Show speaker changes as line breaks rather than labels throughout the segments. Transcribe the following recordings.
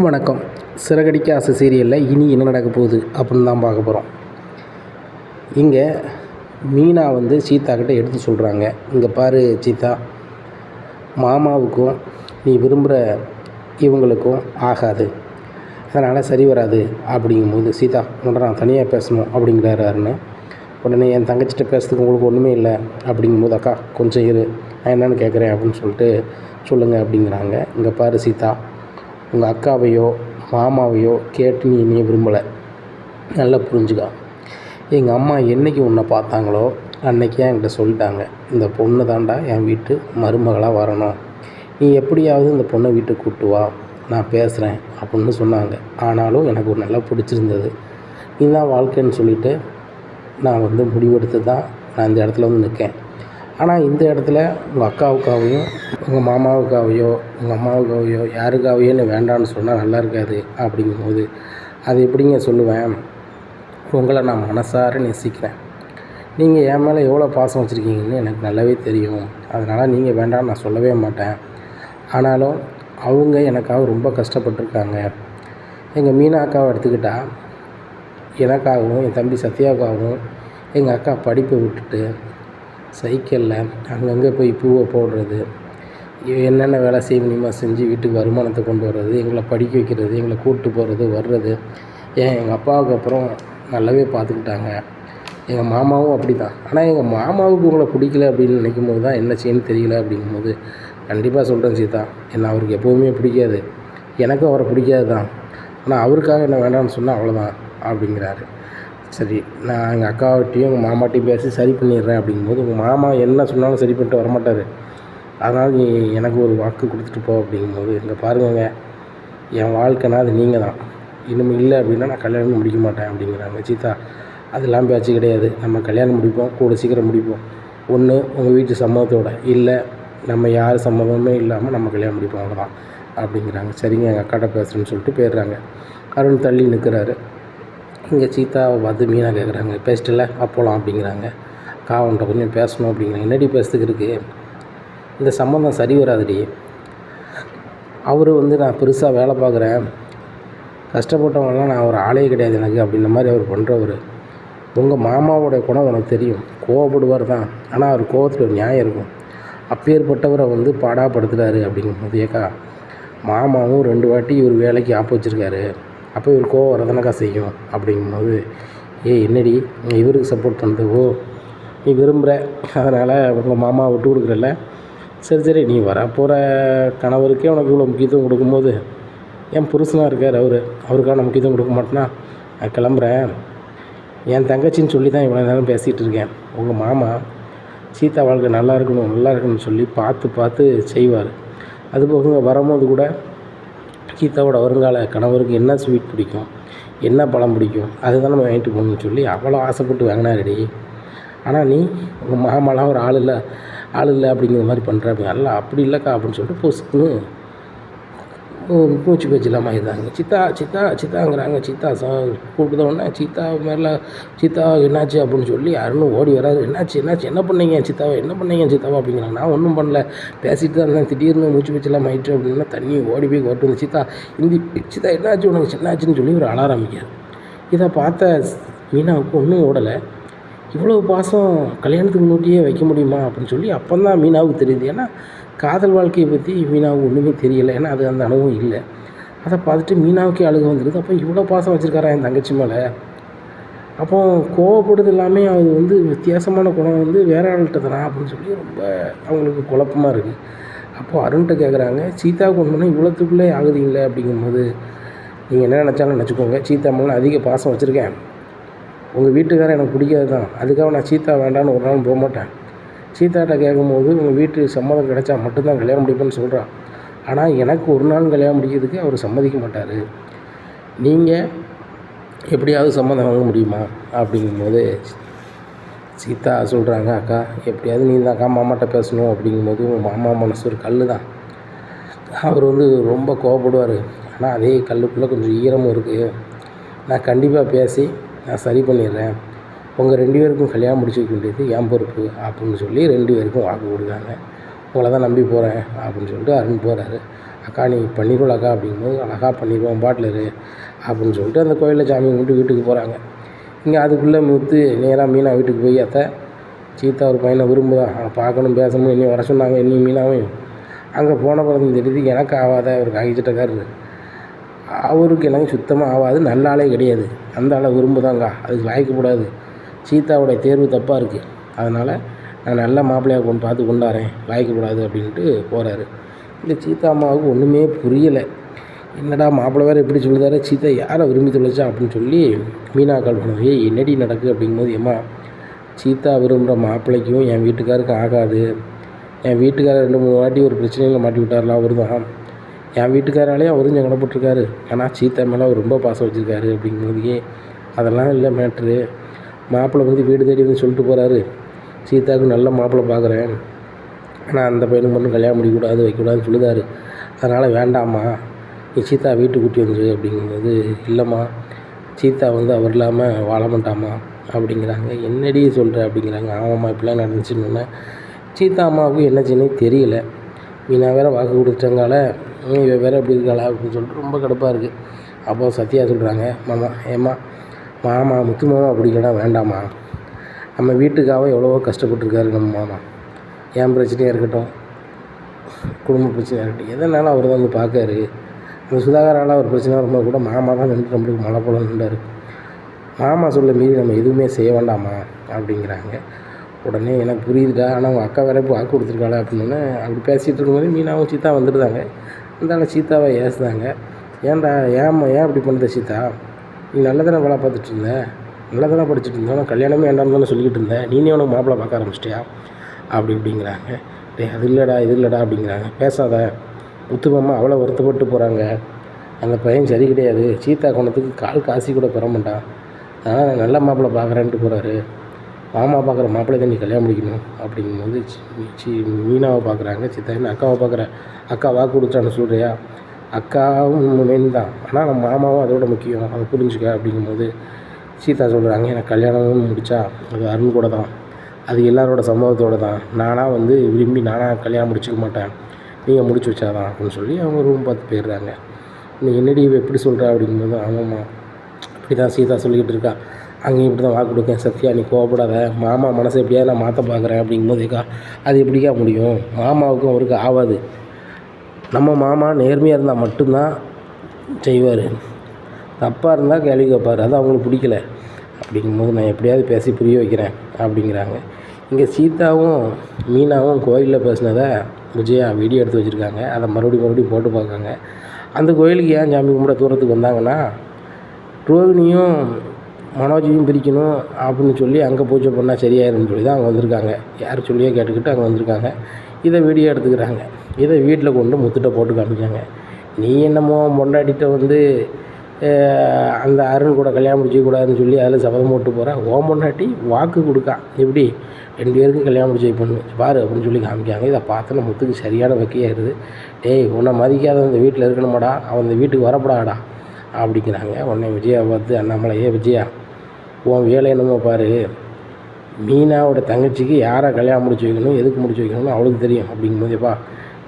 வணக்கம். சிறகடிக்க ஆசை சீரியலில் இனி என்ன நடக்க போகுது அப்படின்னு தான் பார்க்க போகிறோம். இங்கே மீனா சீதாக்கிட்ட எடுத்து சொல்கிறாங்க, இங்கே பாரு சீதா, மாமாவுக்கும் நீ விரும்புகிற இவங்களுக்கும் ஆகாது, அதனால் சரி வராது. அப்படிங்கும்போது சீதா உன்னை நான் தனியாக பேசணும் அப்படிங்கிறாருன்னு உடனே என் தங்கச்சிட்ட பேசுறதுக்கு உங்களுக்கு ஒன்றுமே இல்லை அப்படிங்கும்போது, அக்கா கொஞ்சம் இரு, நான் என்னென்னு கேட்குறேன் அப்படின்னு சொல்லிட்டு சொல்லுங்கள் அப்படிங்கிறாங்க. இங்கே பாரு சீதா, உங்கள் அக்காவையோ மாமாவையோ கேட்டு நீ என்னைய விரும்பலை, நல்லா புரிஞ்சுக்கா. எங்கள் அம்மா என்றைக்கு உன்னை பார்த்தாங்களோ அன்றைக்கி என்கிட்ட சொல்லிட்டாங்க, இந்த பொண்ணு தாண்டா என் வீட்டு மருமகளாக வரணும், நீ எப்படியாவது இந்த பொண்ணை வீட்டுக்கு கூப்பிட்டு வா, நான் பேசுகிறேன் அப்படின்னு சொன்னாங்க. ஆனாலும் எனக்கு ஒரு நல்லா பிடிச்சிருந்தது, இதுதான் வாழ்க்கைன்னு சொல்லிவிட்டு நான் முடிவெடுத்து தான் நான் இந்த இடத்துல நிற்கேன். ஆனால் இந்த இடத்துல உங்கள் அக்காவுக்காவையும் உங்கள் மாமாவுக்காவையோ உங்கள் அம்மாவுக்காவையோ யாருக்காவையோ என்ன வேண்டான்னு சொன்னால் நல்லா இருக்காது. அப்படிங்கும்போது அது எப்படிங்க சொல்லுவேன், உங்களை நான் மனசார நேசிக்கிறேன், நீங்கள் என் மேலே எவ்வளோ பாசம் வச்சுருக்கீங்கன்னு எனக்கு நல்லாவே தெரியும், அதனால் நீங்கள் வேண்டாம்னு நான் சொல்லவே மாட்டேன். ஆனாலும் அவங்க எனக்காக ரொம்ப கஷ்டப்பட்டுருக்காங்க. எங்கள் மீனா அக்காவை எடுத்துக்கிட்டால் எனக்காகவும் என் தம்பி சத்யாவுக்காகவும் எங்கள் அக்கா படிப்பை விட்டுட்டு சைக்கிளில் அங்கங்கே போய் பூவை போடுறது, என்னென்ன வேலை செய்ய முடியுமோ செஞ்சு வீட்டுக்கு வருமானத்தை கொண்டு வர்றது, எங்களை படிக்க வைக்கிறது, எங்களை கூப்பிட்டு போகிறது வர்றது, எங்கள் அப்பாவுக்கு அப்புறம் நல்லாவே பார்த்துக்கிட்டாங்க. எங்கள் மாமாவும் அப்படி தான். ஆனால் எங்கள் மாமாவுக்கு உங்களை பிடிக்கல அப்படின்னு நினைக்கும் போது தான் என்ன செய்யணும்னு தெரியல. அப்படிங்கும்போது கண்டிப்பாக சொல்கிறேன் சீதா, என்னை அவருக்கு எப்போவுமே பிடிக்காது, எனக்கும் அவரை பிடிக்காது தான், ஆனால் அவருக்காக என்ன வேண்டாம்னு சொன்னால் அவ்வளோதான் அப்படிங்கிறாரு. சரி, நான் எங்கள் அக்காவட்டையும் உங்கள் மாமாட்டையும் பேசி சரி பண்ணிடுறேன். அப்படிங்கும்போது உங்கள் மாமா என்ன சொன்னாலும் சரி பண்ணிட்டு வரமாட்டார், அதனால் நீ எனக்கு ஒரு வாக்கு கொடுத்துட்டு போ. அப்படிங்கும்போது இங்கே பாருங்க, என் வாழ்க்கைனா அது நீங்கள் தான், இன்னும் இல்லை அப்படின்னா நான் கல்யாணம் முடிக்க மாட்டேன் அப்படிங்கிறாங்க. சீதா, அதெல்லாம் பேச்சு கிடையாது, நம்ம கல்யாணம் முடிப்போம், கூட சீக்கிரம் முடிப்போம். ஒன்று உங்கள் வீட்டு சம்மதத்தோடு, இல்லை நம்ம யார் சம்மதமே இல்லாமல் நம்ம கல்யாணம் முடிப்போம், அவ்வளோதான் அப்படிங்கிறாங்க. சரிங்க, எங்கள் அக்காட்ட பேசுகிறேன்னு சொல்லிட்டு போயிடுறாங்க. அருண் தள்ளி நிற்கிறாரு. இங்கே சீதாவை பார்த்து மீனா கேட்குறாங்க, பேசிட்டல அப்போலாம் அப்படிங்கிறாங்க. அக்கா அவன்கிட்ட கொஞ்சம் பேசணும் அப்படிங்கிறாங்க. என்னடி பேசுறதுக்கு இருக்குது, இந்த சம்மந்தம் சரி வராதுடி, அவர் நான் பெருசாக வேலை பார்க்குறேன், கஷ்டப்பட்டவங்களாம் நான் ஒரு ஆளே கிடையாது எனக்கு அப்படின்ற மாதிரி அவர் பண்ணுறவர். உங்கள் மாமாவோடைய குணம் உனக்கு தெரியும், கோவப்படுவார் தான், ஆனால் அவர் கோவத்தில் ஒரு நியாயம் இருக்கும், அப்பேற்பட்டவரை பாடாப்படுத்துகிறாரு. அப்படிங்கும்போது ஏக்கா, மாமாவும் 2 வாட்டி இவர் வேலைக்கு ஆப்பு வச்சுருக்காரு, அப்போ இவர் கோவம் வரதானக்கா செய்யும். அப்படிங்கும்போது என்னடி இவருக்கு சப்போர்ட் பண்ணுறது, ஓ நீ விரும்புகிற, அதனால் உங்கள் மாமா விட்டு கொடுக்குறல்ல, சரி சரி, நீ வரப்போகிற கணவருக்கே உனக்கு இவ்வளோ முக்கியத்துவம் கொடுக்கும்போது என் புருஷனாக இருக்கார், அவருக்கான முக்கியத்துவம் கொடுக்க மாட்டேனா, நான் கிளம்புறேன், என் தங்கச்சின்னு சொல்லி தான் இவ்வளோ நேரம் பேசிகிட்டு இருக்கேன். உங்கள் மாமா சீதா வாழ்க்கை நல்லா இருக்கணும்னு சொல்லி பார்த்து செய்வார். அதுபோக வரும்போது கூட சீதாவோட வருங்கால கணவருக்கு என்ன ஸ்வீட் பிடிக்கும், என்ன பழம் பிடிக்கும், அதுதான் நம்ம வாங்கிட்டு போகணும்னு சொல்லி அவ்வளோ ஆசைப்பட்டு வாங்கினாருடி. ஆனால் நீ உங்கள் மாமாலாம் ஒரு ஆள் இல்லை அப்படிங்கிற மாதிரி பண்ணுற, நல்லா அப்படி இல்லைக்கா அப்படின்னு சொல்லிட்டு பொசுக்குன்னு மூச்சு பேச்சு இல்லாமல் இருந்தாங்க. சித்தாங்கிறாங்க. சீதா கூப்பிட்டோன்னே சீதா மேலே சீதா என்னாச்சு அப்படின்னு சொல்லி யாருன்னு ஓடி வராது. என்னாச்சு என்ன பண்ணீங்க சீதாவை அப்படிங்கிறாங்க. நான் ஒன்றும் பண்ணல, பேசிட்டு தான் இருந்தேன், திடீர்னு மூச்சு பேச்சு இல்லாமல் ஆயிட்டு அப்படின்னா தண்ணி ஓடி போய் கொட்டு வந்து சீதா என்னாச்சு உனக்கு என்னாச்சுன்னு சொல்லி ஒரு அழ ஆரம்பிக்கார். இதை பார்த்த மீனாவுக்கு ஒன்றும் ஓடலை, இவ்வளோ பாசம் கல்யாணத்துக்கு முன்னாடியே வைக்க முடியுமா அப்படின்னு சொல்லி அப்போ தான் மீனாவுக்கு தெரியுது. ஏன்னா காதல் வாழ்க்கையை பற்றி மீனாவுக்கு ஒன்றுமே தெரியலை, ஏன்னா அது அந்த அனுபவம் இல்லை. அதை பார்த்துட்டு மீனாவுக்கே அழுக வந்துடுது. அப்போ இவ்வளோ பாசம் வச்சுருக்காரா என் தங்கச்சி மேலே, அப்போ கோவப்படுறது எல்லாமே அது வித்தியாசமான குணம் வேற ஆள்கிட்ட தானா அப்படின்னு சொல்லி ரொம்ப அவங்களுக்கு குழப்பமாக இருக்குது. அப்போது அருண்கிட்ட கேட்குறாங்க, சீதாவுக்கு ஒன்றுனா இவ்வளோத்துக்குள்ளே ஆகுதுங்களே. அப்படிங்கும்போது நீங்கள் என்ன நினச்சாலும் நினச்சிக்கோங்க, சீதா மேலே அதிக பாசம் வச்சுருக்கேன், உங்கள் வீட்டுக்காரர் எனக்கு பிடிக்காது தான், அதுக்காக நான் சீதா வேண்டான்னு ஒரு நாள் போக மாட்டேன். சீதாட்ட கேட்கும்போது உங்கள் வீட்டு சம்மதம் கிடைச்சா மட்டும்தான் கல்யாணம் முடிப்பேன்னு சொல்கிறான், ஆனால் எனக்கு ஒரு நாள் கல்யாணம் முடிக்கிறதுக்கு அவர் சம்மதிக்க மாட்டார், நீங்கள் எப்படியாவது சம்மதம் வாங்க முடியுமா அப்படிங்கும்போது சீதா சொல்கிறாங்க, அக்கா எப்படியாவது நீ தான் அக்கா மாமாட்ட பேசணும். அப்படிங்கும்போது உங்கள் மாமா மனசு ஒரு கல் தான், அவர் ரொம்ப கோவப்படுவார், ஆனால் அதே கல்லுக்குள்ளே கொஞ்சம் ஈரமும் இருக்குது, நான் கண்டிப்பாக பேசி நான் சரி பண்ணிடுறேன், உங்கள் 2 பேருக்கும் கல்யாணம் முடிச்சு வைக்க வேண்டியது என் பொறுப்பு அப்படின்னு சொல்லி 2 பேருக்கும் வாக்கு கொடுக்காங்க. உங்களை தான் நம்பி போகிறேன் அப்படின்னு சொல்லிட்டு அருண் போகிறாரு. அக்கா நீ பண்ணிடுவோம் அக்கா அப்படிங்கும்போது, அழகா பண்ணிடுவோம் பாட்டில் இரு அப்படின்னு சொல்லிட்டு அந்த கோயிலில் சாமி கும்பிட்டு வீட்டுக்கு போகிறாங்க. இங்கே அதுக்குள்ளே முத்து நேராக மீனா வீட்டுக்கு போய், அத்தை சீதா ஒரு பையனை விரும்புதான், பார்க்கணும் பேசணும், இன்னும் வர சொன்னாங்க, இன்னும் மீனாவையும். அங்கே போன பிறகு தெரியுது எனக்கு ஆகாத ஒரு காய்ச்சிட்டக்காரரு, அவருக்கு எனக்கு சுத்தமாக ஆகாது, நல்ல ஆளே கிடையாது, அந்த ஆளை விரும்புதாங்க, அதுக்கு லாய்க்கப்படாது, சீதாவுடைய தேர்வு தப்பாக இருக்குது, அதனால் நான் நல்ல மாப்பிள்ளையாக பார்த்து கொண்டாடுறேன், லாய்க்கப்படாது அப்படின்ட்டு போகிறாரு. இந்த சீதா அம்மாவுக்கு ஒன்றுமே புரியலை. என்னடா மாப்பிள்ளை வேறு எப்படி சொல்லுதாரு, சீதா யாரை விரும்பி தொலைச்சா அப்படின்னு சொல்லி மீனா கால் பண்ணது. என்னடி நடக்குது அப்படிங்கும்போது, ஏம்மா சீதா விரும்புகிற மாப்பிள்ளைக்கும் என் வீட்டுக்காருக்கும் ஆகாது, என் வீட்டுக்காரர் 2-3 வாட்டி ஒரு பிரச்சனையில் மாட்டி விட்டார்லாம் அவர் தான், என் வீட்டுக்காராலேயே அவரும் சங்கடப்பட்டிருக்காரு, ஆனால் சீதா மேலே அவர் ரொம்ப பாசம் வச்சுருக்காரு அப்படிங்கும்போது, அதெல்லாம் இல்லை மேட்ரு, மாப்பிள்ளை வந்து வீடு தேடி வந்து சொல்லிட்டு போகிறாரு, சீதாவுக்கு நல்ல மாப்பிள்ளை பார்க்குறேன், ஆனால் அந்த பையனுக்கு மட்டும் கல்யாணம் முடிக்கக்கூடாது வைக்கக்கூடாதுன்னு சொல்லுதாரு, அதனால் வேண்டாம்மா நீ சீதா வீட்டுக்கு கூட்டி வந்துரு அப்படிங்கும்போது, இல்லைம்மா சீதா வந்து அவர் இல்லாமல் வாழ மாட்டாம்மா அப்படிங்கிறாங்க. என்னடி சொல்கிற அப்படிங்கிறாங்க. ஆமாம்மா இப்படிலாம் நடந்துச்சுன்னு சீதா அம்மாவுக்கு என்ன செய்யணும் தெரியல. மீனா வேறு வாக்கு கொடுத்தங்கால இவ வேறு எப்படி இருக்காளா அப்படின்னு சொல்லிட்டு ரொம்ப கடுப்பாக இருக்குது. அப்போ சத்யா சொல்கிறாங்க, மாமா ஏம்மா மாமா முத்து மாமா அப்படின்னா வேண்டாம்மா, நம்ம வீட்டுக்காக எவ்வளவோ கஷ்டப்பட்டுருக்காரு நம்ம மாமா, என் பிரச்சனையாக இருக்கட்டும் குடும்ப பிரச்சனையாக இருக்கட்டும் எதனாலும் அவர் தான் வந்து பார்க்காரு, அந்த சுதாகரால் ஒரு பிரச்சனை வரும்போது கூட மாமா தான் நின்று நம்மளுக்கு மழை போல நின்றார், மாமா சொல்ல மீறி நம்ம எதுவுமே செய்ய வேண்டாமா அப்படிங்கிறாங்க. உடனே எனக்கு புரியுதுடா, ஆனால் அவங்க அக்கா வேறு வாக்கு கொடுத்துருக்காளே அப்படின்னு அப்படி பேசிகிட்டு இருக்கும்போது மீனாவும் சீதா வந்துடுதாங்க. அதனால சீதாவை ஏசுதாங்க. ஏன்டா ஏன் இப்படி பண்ணுற சீதா, நீ நல்லதானே வேலை பார்த்துட்டு இருந்த, நல்லதானே படிச்சுட்டு இருந்தோம், கல்யாணமே வேண்டாம் தானே சொல்லிக்கிட்டு இருந்தேன், நீனே உனக்கு மாப்பிள்ளை பார்க்க ஆரம்பிச்சிட்டியா அப்படி இப்படிங்கிறாங்க. அது இல்லைடா இது இல்லைடா அப்படிங்கிறாங்க. பேசாத, முத்துமாமா அவ்வளோ வருத்தப்பட்டு போகிறாங்க, அந்த பையன் சரி கிடையாது, சீதா குணத்துக்கு கால் காசி கூட பெற மாட்டான், அதனால் நான் நல்ல மாப்பிள்ளை பார்க்குறேன்ட்டு போகிறாரு, மாமா பார்க்குற மாப்பிள்ளை தான் நீ கல்யாணம் முடிக்கணும் அப்படிங்கும்போது மீனாவை பார்க்குறாங்க. சீதா என்ன அக்காவை பார்க்குற, அக்கா வாக்கு கொடுத்தான்னு சொல்கிறியா, அக்காவும் மெயின் தான், ஆனால் நம்ம மாமாவும் அதோட முக்கியம், அதை புரிஞ்சுக்க அப்படிங்கும்போது சீதா சொல்கிறாங்க, எனக்கு கல்யாணம்னு முடித்தா அது அருண் கூட தான், அது எல்லாரோட சம்மதத்தோடு தான், நானாக வந்து விரும்பி நானாக கல்யாணம் முடிச்சிக்க மாட்டேன், நீங்கள் முடிச்சு வச்சாதான் அப்படின்னு சொல்லி அவங்க ரூம் பார்த்து போயிடுறாங்க. நீ என்னடி எப்படி சொல்கிறா அப்படிங்கும்போது, ஆமாம்மா இப்படி தான் சீதா சொல்லிக்கிட்டு இருக்கா, அங்கேயும் இப்படி தான் வாக்கு கொடுக்கேன், சத்யா நீ கோவப்படாத, மாமா மனசை எப்படியாவது நான் மாற்ற பார்க்குறேன் அப்படிங்கும்போதுக்கா அது எப்படிக்கா முடியும், மாமாவுக்கும் அவருக்கு ஆகாது, நம்ம மாமா நேர்மையாக இருந்தால் மட்டும்தான் செய்வார், தப்பாக இருந்தால் கேள்வி கேட்பார், அது அவங்களுக்கு பிடிக்கல அப்படிங்கும்போது நான் எப்படியாவது பேசி புரிய வைக்கிறேன் அப்படிங்கிறாங்க. இங்கே சீதாவும் மீனாவும் கோயிலில் பேசினதை விஜயா வீடியோ எடுத்து வச்சுருக்காங்க, அதை மறுபடியும் போட்டு பார்க்காங்க. அந்த கோயிலுக்கு ஏன் சாமி கும்பிட தூரத்துக்கு வந்தாங்கன்னா, ரோகிணியும் மனோஜையும் பிரிக்கணும் அப்படின்னு சொல்லி அங்கே பூஜை பண்ணால் சரியாயிருன்னு சொல்லி தான் அங்கே வந்திருக்காங்க, யார் சொல்லியோ கேட்டுக்கிட்டு அங்கே வந்திருக்காங்க. இதை வீடியோ எடுத்துக்கிறாங்க, இதை வீட்டில் கொண்டு முத்துட்ட போட்டு காமிக்காங்க. நீ என்னமோ பொண்டாட்டிகிட்ட வந்து அந்த அருண் கூட கல்யாணம் முடிச்சிக்கூடாதுன்னு சொல்லி அதில் சபதம் போட்டு போகிறேன், ஓம் பொண்டாட்டி வாக்கு கொடுக்கா எப்படி 2 பேருக்கும் கல்யாணம் முடிச்சு பண்ணு பாரு அப்படின்னு சொல்லி காமிக்காங்க. இதை பார்த்தோன்னா முத்துக்கு சரியான வக்கையாயிருது. டேய் உன்னை மதிக்காத அந்த வீட்டில் இருக்கணுமாடா, அவன் அந்த வீட்டுக்கு வரப்படாடா அப்படிங்கிறாங்க. உடனே விஜயா பார்த்து அண்ணாமலையே விஜயா உன் வேலை என்னமோ பாரு, மீனாவோட தங்கச்சிக்கு யாரை கல்யாணம் முடிச்சு வைக்கணும் எதுக்கு முடிச்சு வைக்கணும்னு அவளுக்கு தெரியும் அப்படிங்கும்போதேப்பா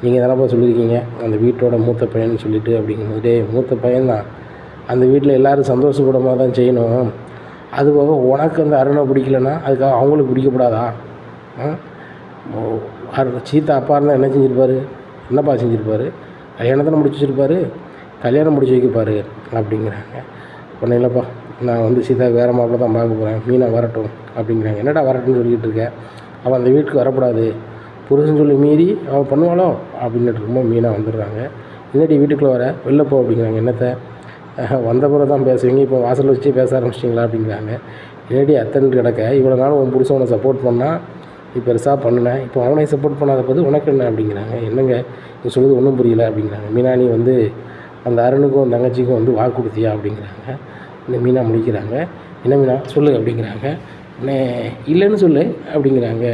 நீங்கள் தானப்பா சொல்லியிருக்கீங்க அந்த வீட்டோட மூத்த பையன்னு சொல்லிவிட்டு அப்படிங்கும்போது, டே மூத்த பையன்தான், அந்த வீட்டில் எல்லோரும் சந்தோஷப்படமாக தான் செய்யணும், அதுபோக உனக்கு அந்த அருணை பிடிக்கலன்னா அதுக்காக அவங்களுக்கு பிடிக்கப்படாதா, சீதா அப்பா இருந்தால் என்ன செஞ்சுருப்பார், என்னப்பா செஞ்சுருப்பார், கல்யாணத்தை முடிச்சு வச்சுருப்பார், கல்யாணம் முடிச்சு வைக்கப்பார் அப்படிங்கிறாங்க. உடனே இல்லைப்பா நான் வந்து சீதா வேறு மாப்பிள்ளை தான் பார்க்க போகிறேன், மீனா வரட்டும் அப்படிங்கிறாங்க. என்னடா வரட்டும்னு சொல்லிக்கிட்டு இருக்கேன், அவள் அந்த வீட்டுக்கு வரக்கூடாது, புருஷன் சொல்லி மீறி அவள் பண்ணுவாளோ அப்படின்ட்டு இருக்கும்போது மீனா வந்துடுறாங்க. என்னடி வீட்டுக்குள்ளே வர வெளில போ அப்படிங்கிறாங்க. என்னத்தை வந்த பிறகு தான் பேசுவீங்க, இப்போ வாசல் வச்சு பேச ஆரம்பிச்சிட்டிங்களா அப்படிங்கிறாங்க. என்னடி அத்தனை கிடக்க, இவ்வளோ நாள் உன் புருஷன் உன்னை சப்போர்ட் பண்ணால் நீ பெருசாக பண்ணினேன், இப்போ அவனை சப்போர்ட் பண்ணாத போது உனக்கு என்ன அப்படிங்கிறாங்க. என்னங்க நீ சொல்லுறது ஒன்றும் புரியல அப்படிங்கிறாங்க. மீனா நீ வந்து அந்த அருணுக்கும் தங்கச்சிக்கும் வந்து வாக்கு கொடுத்தியா அப்படிங்கிறாங்க. இந்த மீனா முடிக்கிறாங்க. என்ன மீனா சொல்லு அப்படிங்கிறாங்க. உடனே இல்லைன்னு சொல்லு அப்படிங்கிறாங்க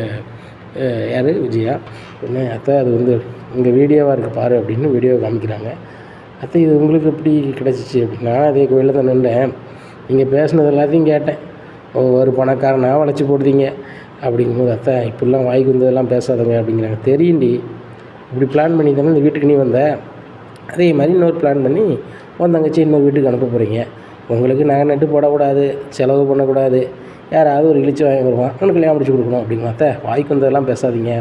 யார் விஜயா. உடனே அத்தை அது வந்து இங்கே வீடியோவாக இருக்குது பாரு அப்படின்னு வீடியோவை காமிக்கிறாங்க. அத்தை இது உங்களுக்கு எப்படி கிடச்சிச்சு அப்படின்னா, அதே கோயிலில் தான் நின்றேன், நீங்கள் பேசுனது எல்லாத்தையும் கேட்டேன், ஒரு பணக்காரனாக வளைச்சி போடுறீங்க அப்படிங்கும்போது, அத்தை இப்படிலாம் வாய்க்கு வந்ததெல்லாம் பேசாதங்க அப்படிங்கிறாங்க. தெரியுண்டி இப்படி பிளான் பண்ணி தானே இந்த வீட்டுக்கு நீ வந்த, அதே மாதிரி இன்னொரு பிளான் பண்ணி உன் தங்கச்சி இன்னொரு வீட்டுக்கு அனுப்ப போகிறீங்க. உங்களுக்கு நகை நட்டு போடக்கூடாது, செலவு பண்ணக்கூடாது, யாராவது ஒரு இழிச்சு வாங்கி வருவான், அவனுக்கு கல்யாணம் முடிச்சு கொடுக்கணும் அப்படிங்களா. வாய்க்கு வந்ததெல்லாம் பேசாதீங்க.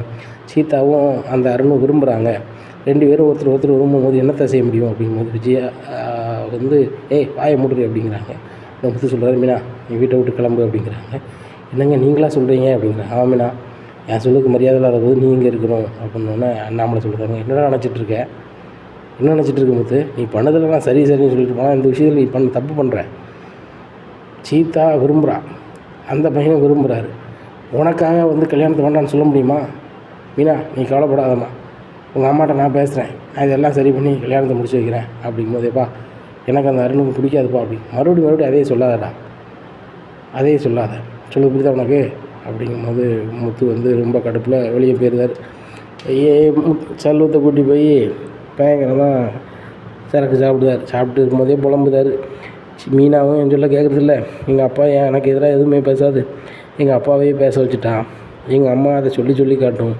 சீதாவும் அந்த அருணும் விரும்புகிறாங்க, 2 பேரும் ஒருத்தர் விரும்பும்போது என்னத்தை செய்ய முடியும் அப்படிங்கும்போது விஜயா வந்து வாயை மூடுறி அப்படிங்கிறாங்க. முத்து சொல்கிறாரு, மீனா நீ வீட்டை விட்டு கிளம்பு அப்படிங்கிறாங்க. என்னங்க நீங்களா சொல்கிறீங்க அப்படிங்கிறாங்க. ஆமாம் மீனா, என் சொல்லுக்கு மரியாதை இல்லாத போது நீ இங்கே இருக்கணும் அப்படின்னோடனே அண்ணாமலை சொல்கிறாங்க, என்னடா நினச்சிட்ருக்க, என்ன நினச்சிட்ருக்க முத்து, நீ பண்ணதெல்லாம் சரின்னு சொல்லிட்டு போனால் இந்த விஷயத்தில் நீ தப்பு பண்ணுற. சீதா விரும்புகிறா, அந்த பையனை விரும்புகிறாரு, உனக்காக வந்து கல்யாணத்தை வேண்டான்னு சொல்ல முடியுமா? மீனா நீ கவலைப்படாதம்மா, உங்கள் அம்மாட்ட நான் பேசுகிறேன், நான் இதெல்லாம் சரி பண்ணி கல்யாணத்தை முடிச்சு வைக்கிறேன் அப்படிங்கும்போதேப்பா எனக்கு அந்த அருணுக்கு பிடிக்காதுப்பா அப்படி மறுபடியும் அதே சொல்லாதடா, அதே சொல்லாத, சொல்ல புரியுதா உனக்கு அப்படிங்கும்போது முத்து வந்து ரொம்ப கடுப்பில் வெளியே போயிருந்தார். செல்வத்தை கூட்டி போய் பயங்கரமாக சரக்கு சாப்பிட்டு இருக்கும்போதே புலம்புதார். மீனாவும் என் சொல்ல கேட்குறதில்ல, எங்கள் அப்பா எனக்கு எதிராக எதுவுமே பேசாது, எங்கள் அப்பாவையே பேச வச்சுட்டான், எங்கள் அம்மா அதை சொல்லி காட்டும்,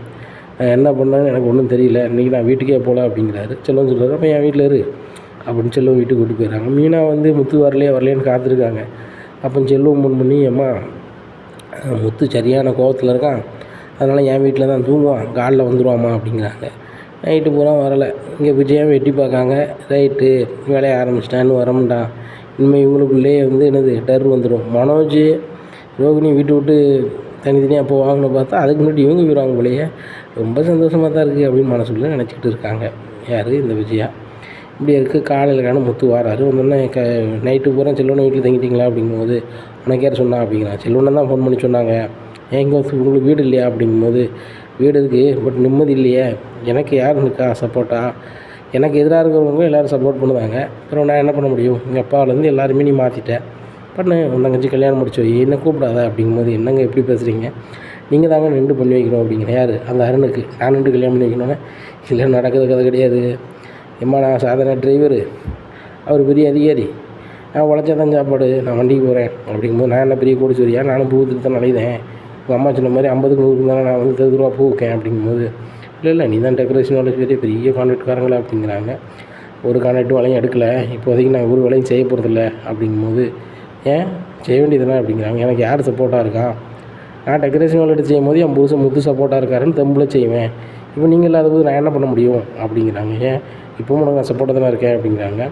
என்ன பண்ணேன்னு எனக்கு ஒன்றும் தெரியல, இன்றைக்கி நான் வீட்டுக்கே போகல அப்படிங்கிறாரு. செல்வம் சொல்கிறாரு, அப்போ என் வீட்டில் இரு அப்படின்னு செல்வம் வீட்டுக்கு கூட்டி போயிடுறாங்க. மீனா வந்து முத்து வரலையேன்னு காத்திருக்காங்க. அப்போ செல்வம் ஃபோன் பண்ணி, அம்மா முத்து சரியான கோபத்தில் இருக்கான், அதனால் என் வீட்டில் தான் தூங்குவான், காலில் வந்துடுவாம்மா அப்படிங்கிறாங்க. நைட்டு பூரா வரலை. இங்கே விஜயாவை வெட்டி பார்க்காங்க. ரைட்டு வேலையை ஆரம்பிச்சிட்டான்னு வரமுண்டா, இனிமேல் இவங்களுக்குள்ளேயே வந்து டர் வந்துடும். மனோஜ் ரோகிணி விட்டு தனித்தனியாக போவாங்கன்னு பார்த்தா அதுக்கு முன்னாடி இவங்க போயிடுவாங்க போலையே. ரொம்ப சந்தோஷமாக தான் இருக்குது அப்படின்னு மனசுக்குள்ளே நினச்சிக்கிட்டு இருக்காங்க. யார் இந்த விஜயா. இப்படி இருக்குது. காலையில் முத்து வாராரு. வந்தோடனே நைட்டு பூரா செல்வனை வீட்டில் தங்கிட்டீங்களா அப்படிங்கும்போது, உனக்கு யார் சொன்னா அப்படிங்கிறான். செல்வனை தான் ஃபோன் பண்ணி சொன்னாங்க, எங்கே உங்களுக்கு வீடு இல்லையா அப்படிங்கும்போது, வீடு இருக்குது, பட் நிம்மதி இல்லையே, எனக்கு யார் இருக்கா சப்போர்ட்டாக, எனக்கு எதிராக இருக்கிறவங்க எல்லோரும் சப்போர்ட் பண்ணுவாங்க, அப்புறம் நான் என்ன பண்ண முடியும், எங்கள் அப்பாவிலேருந்து எல்லாருமே நீ மாற்றிட்டேன், பண்ணு உன் தங்கச்சி கல்யாணம் முடிச்சு வை, என்ன கூப்பிடாத அப்படிங்கும்போது, என்னங்க எப்படி பேசுகிறீங்க, நீங்கள் தாங்க நின்று பண்ணி வைக்கணும் அப்படிங்கிற. யார் அந்த அருணுக்கு நான் நின்று கல்யாணம் பண்ணி வைக்கணும்னா, இல்லை நடக்கிறது கதை கிடையாது, எம்மா நான் சாதாரண டிரைவரு, அவர் பெரிய அதிகாரி, நான் உழைச்சா தான் சாப்பாடு, நான் வண்டிக்கு போகிறேன் அப்படிங்கும்போது, நான் என்ன பெரிய கோடீஸ்வரியா, நானும் பூத்துக்கு தான் நலைதேன், உங்கள் அம்மா சொன்ன மாதிரி 50க்கு 100 தானே நான் வந்து 30 ரூபா பூ வைக்கேன் அப்படிங்கும்போது, இல்லை நீ தான் டெக்கரேஷனோட பெரிய கான்ட்ராக்ட்காரங்களா அப்படிங்கிறாங்க. ஒரு கான்ட்ராக்டும் வேலையும் எடுக்கலை, இப்போதைக்கு நான் ஒரு வேலையும் செய்ய போகிறதில்ல அப்படிங்கும்போது, ஏன் செய்ய வேண்டியதுதானே அப்படிங்கிறாங்க. எனக்கு யார் சப்போர்ட்டாக இருக்கா, நான் டெக்கரேஷன் வேலை எடுத்து செய்யும் போது என் புதுசு முத்து சப்போர்ட்டாக இருக்காருன்னு தெம்பில் செய்வேன், இப்போ நீங்கள் இல்லாத போது நான் என்ன பண்ண முடியும் அப்படிங்கிறாங்க. ஏன் இப்போவும் உனக்கு நான் சப்போர்ட்டாக தானே இருக்கேன் அப்படிங்கிறாங்க.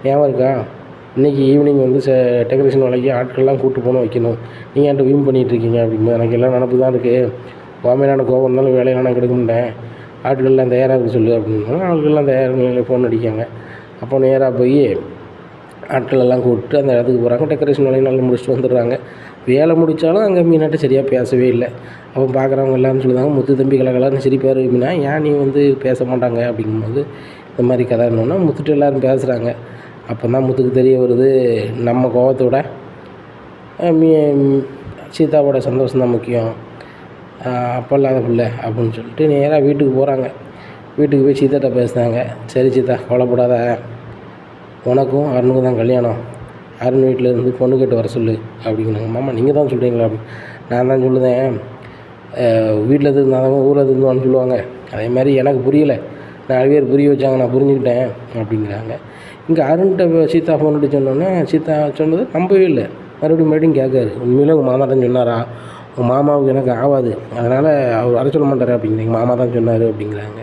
ஏன் இருக்கா, இன்றைக்கி ஈவினிங் வந்து டெக்கரேஷன் வேலைக்கு ஆட்கள்லாம் கூப்பிட்டு போகணும் வைக்கணும், நீங்கள் என்கிட்ட வீம் பண்ணிகிட்ருக்கீங்க அப்படிங்கும்போது, எனக்கு எல்லாம் நினப்பு தான் இருக்குது, வாமையிலான கோபம் இருந்தாலும் வேலையெல்லாம் நான் கெடுக்க மாட்டேன், ஆட்கள்லாம் தயாராக இருக்க சொல்லு அப்படின்னா, ஆட்கள்லாம் தயாராக ஃபோன் அடிக்காங்க. அப்போ நேராக போய் ஆட்கள் எல்லாம் கூப்பிட்டு அந்த இடத்துக்கு போகிறாங்க. டெக்கரேஷன் வேலையை நல்லா முடிச்சுட்டு வந்துடுறாங்க. வேலை முடித்தாலும் அங்கே மீனாட்ட சரியாக பேசவே இல்லை. அப்போ பார்க்குறவங்க எல்லாரும் சொல்லுவாங்க, முத்து தம்பி கலகலன்னு சிரிப்பார் மீனா, ஏன் நீ வந்து பேச மாட்டாங்க அப்படிங்கும்போது, இந்த மாதிரி கதைன்னொன்னா முத்துட்டு எல்லோரும் பேசுகிறாங்க. அப்போ தான் முத்துக்கு தெரிய வருது, நம்ம கோபத்தோட சீதாவோட சந்தோஷம் தான் முக்கியம், அப்போ இல்லாத பிள்ளை அப்படின்னு சொல்லிட்டு நேராக வீட்டுக்கு போகிறாங்க. வீட்டுக்கு போய் சீதாட்ட பேசுனாங்க. சரி சீதா கவலைப்படாத, உனக்கும் அருணுக்கும் தான் கல்யாணம், அருண் வீட்டில் இருந்து பொண்ணு கேட்டு வர சொல்லு அப்படிங்கிறாங்க. மாமா நீங்கள் தான் சொல்கிறீங்களா அப்படி, நான் தான் சொல்லுதேன், வீட்டில் இருந்தாங்க ஊரில் இருந்தோன்னு சொல்லுவாங்க, அதே மாதிரி எனக்கு புரியலை, 4 பேர் புரிய வச்சாங்க, நான் புரிஞ்சுக்கிட்டேன் அப்படிங்கிறாங்க. இங்கே அருண்கிட்ட சீதா ஃபோன் அடிச்சு சொன்னோன்னே சீதா சொன்னது நம்பவே இல்லை. மறுபடியும் கேட்காரு, உண்மையிலே உங்கள் மாமா தான் சொன்னாரா, உங்கள் மாமாவுக்கு எனக்கு ஆகாது, அதனால் அவர் வர சொல்ல மாட்டார் அப்படிங்கிறீங்க, மாமா தான் சொன்னார் அப்படிங்கிறாங்க.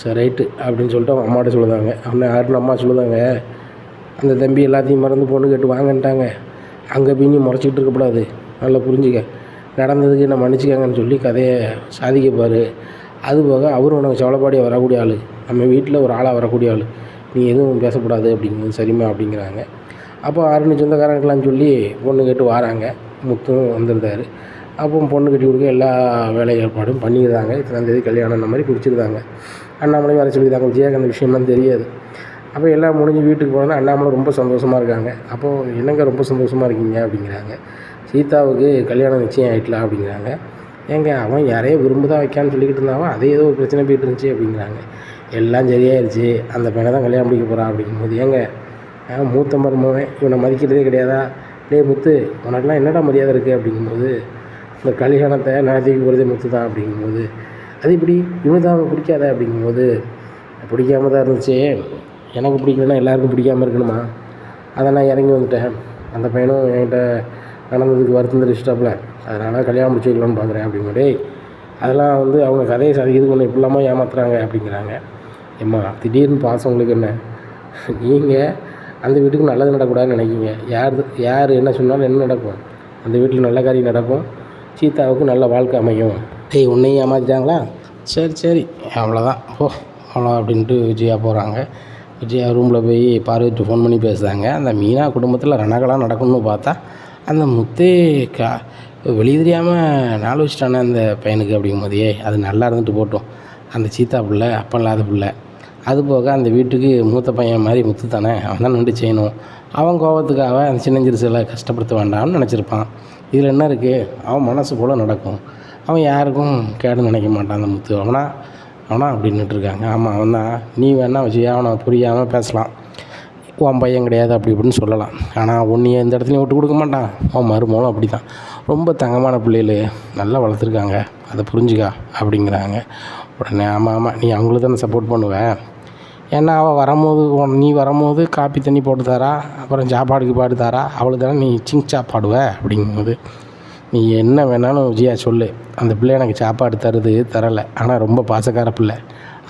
சரி ரைட்டு அப்படின்னு சொல்லிட்டு அவங்க அம்மாட்ட சொல்லுதாங்க. அண்ணன் அருண் அம்மா சொல்லுதாங்க, அந்த தம்பி எல்லாத்தையும் மறந்து பொண்ணு கேட்டு வாங்கன்ட்டாங்க, அங்கே போய் நீ முறைச்சிக்கிட்டு இருக்கக்கூடாது, நல்லா புரிஞ்சுக்க, நடந்ததுக்கு என்ன மன்னிச்சிக்காங்கன்னு சொல்லி கதையை சாதிக்கப்பார். அதுபோக அவரும் உனக்கு சவளப்பாடியாக வரக்கூடிய ஆள், நம்ம வீட்டில் ஒரு ஆளாக வரக்கூடிய ஆள், நீ எதுவும் பேசக்கூடாது அப்படிங்கும்போது சரிம்மா அப்படிங்கிறாங்க. அப்போ அருண் சொந்தக்காரங்களான்னு சொல்லி பொண்ணு கேட்டு வராங்க. முத்தும் வந்திருந்தார். அப்போ பொண்ணு கட்டி கொடுக்க எல்லா வேலை ஏற்பாடும் பண்ணியிருந்தாங்க. இத்தனாம் தேதி கல்யாணம் அந்த மாதிரி குறிச்சிருந்தாங்க. அண்ணாமலையும் வர சொல்லியிருந்தாங்க. விஜயாக்கு அந்த விஷயம்லாம் தெரியாது. அப்போ எல்லாம் முடிஞ்சு வீட்டுக்கு போனோன்னா அண்ணாமலை ரொம்ப சந்தோஷமாக இருக்காங்க. அப்போது என்னங்க ரொம்ப சந்தோஷமாக இருக்கீங்க அப்படிங்கிறாங்க. சீதாவுக்கு கல்யாணம் நிச்சயம் ஆகிட்டலாம் அப்படிங்கிறாங்க. ஏங்க அவன் யாரையோ விரும்புதான் வைக்கான்னு சொல்லிக்கிட்டு இருந்தாவன், அதே ஏதோ ஒரு பிரச்சனை போயிட்டு இருந்துச்சு அப்படிங்கிறாங்க. எல்லாம் சரியாயிருச்சு, அந்த பையனை தான் கல்யாணம் முடிக்க போகிறான் அப்படிங்கும்போது, ஏங்க மூத்த மருமவன் இவனை மதிக்கிறதே கிடையாதா, டேய் முத்து உனக்கெல்லாம் என்னடா மரியாதை இருக்குது அப்படிங்கும்போது, இந்த கல்யாணத்தை நடத்திக்க போகிறதே முத்து தான் அப்படிங்கும்போது, அது இப்படி இவனுக்கு தான் அவனுக்கு பிடிக்காத அப்படிங்கும்போது, பிடிக்காம தான் இருந்துச்சு, எனக்கு பிடிக்கலன்னா எல்லாருக்கும் பிடிக்காமல் இருக்கணுமா, அதை நான் இறங்கி வந்துட்டேன். அந்த பையனும் என்கிட்ட நடந்ததுக்கு வருத்தம் தெரிவிச்சிட்டாப்புல, அதனால் கல்யாணம் முடிச்சு வைக்கலான்னு பார்க்குறேன் அப்படிங்க. டேய் அதெல்லாம் வந்து அவங்க கதையை சாதிக்கிறது ஒன்று இப்படிலாமா ஏமாத்துறாங்க அப்படிங்கிறாங்க. ஏம்மா திடீர்னு பாசம் உங்களுக்கு என்ன, நீங்கள் அந்த வீட்டுக்கு நல்லது நடக்கூடாதுன்னு நினைக்கிங்க. யார் என்ன சொன்னாலும் என்ன நடக்கும், அந்த வீட்டில் நல்ல காரியம் நடக்கும், சீதாவுக்கு நல்ல வாழ்க்கை அமையும். டேய் உன்னையும் ஏமாற்றிட்டாங்களா, சரி சரி அவ்வளோதான் போ அவ்வளோ அப்படின்ட்டு விஜயா போகிறாங்க. விஜயா ரூமில் போய் பார்வதிட்டு ஃபோன் பண்ணி பேசுகிறாங்க. அந்த மீனா குடும்பத்தில் ரணகலாம் நடக்கணும்னு பார்த்தா அந்த முத்தே வெளியே தெரியாமல் நாள் வச்சுட்டானே அந்த பையனுக்கு அப்படிங்கும்போதே, அது நல்லா இருந்துட்டு போட்டோம். அந்த சீதா பிள்ளை அப்போ இல்லாத பிள்ளை, அது போக அந்த வீட்டுக்கு மூத்த பையன் மாதிரி முத்து தானே, அவன் தான் நின்று செய்யணும். அவன் கோபத்துக்காக அந்த சின்னஞ்சிறுசில் கஷ்டப்படுத்த வேண்டாம்னு நினச்சிருப்பான். இதில் என்ன இருக்குது, அவன் மனசு போல் நடக்கும். அவன் யாருக்கும் கேடு நினைக்க மாட்டான் அந்த முத்து. அவனா அப்படின்னுட்டு இருக்காங்க. ஆமாம் அவன் தான். நீ வேணா வச்சு அவனை புரியாமல் பேசலாம், உன் பையன் கிடையாது அப்படி இப்படின்னு சொல்லலாம். ஆனால் உன்னைய எந்த இடத்துலையும் விட்டு கொடுக்க மாட்டான். அவன் மருமகளும் அப்படி தான், ரொம்ப தங்கமான பிள்ளைகள் நல்லா வளர்த்துருக்காங்க, அதை புரிஞ்சுக்கா அப்படிங்கிறாங்க. உடனே ஆமாம் நீ அவங்களுக்கு தானே சப்போர்ட் பண்ணுவேன், ஏன்னா அவள் வரும்போது நீ வரும்போது காப்பி தண்ணி போட்டு தரா, அப்புறம் சாப்பாடுக்கு பாடு தரா, அவளுக்கு தானே நீ சாப்பாடுவ அப்படிங்கும்போது, நீ என்ன வேணாலும் விஜயா சொல்லு, அந்த பிள்ளை எனக்கு சாப்பாடு தருது தரலை, ஆனால் ரொம்ப பாசக்கார பிள்ளை,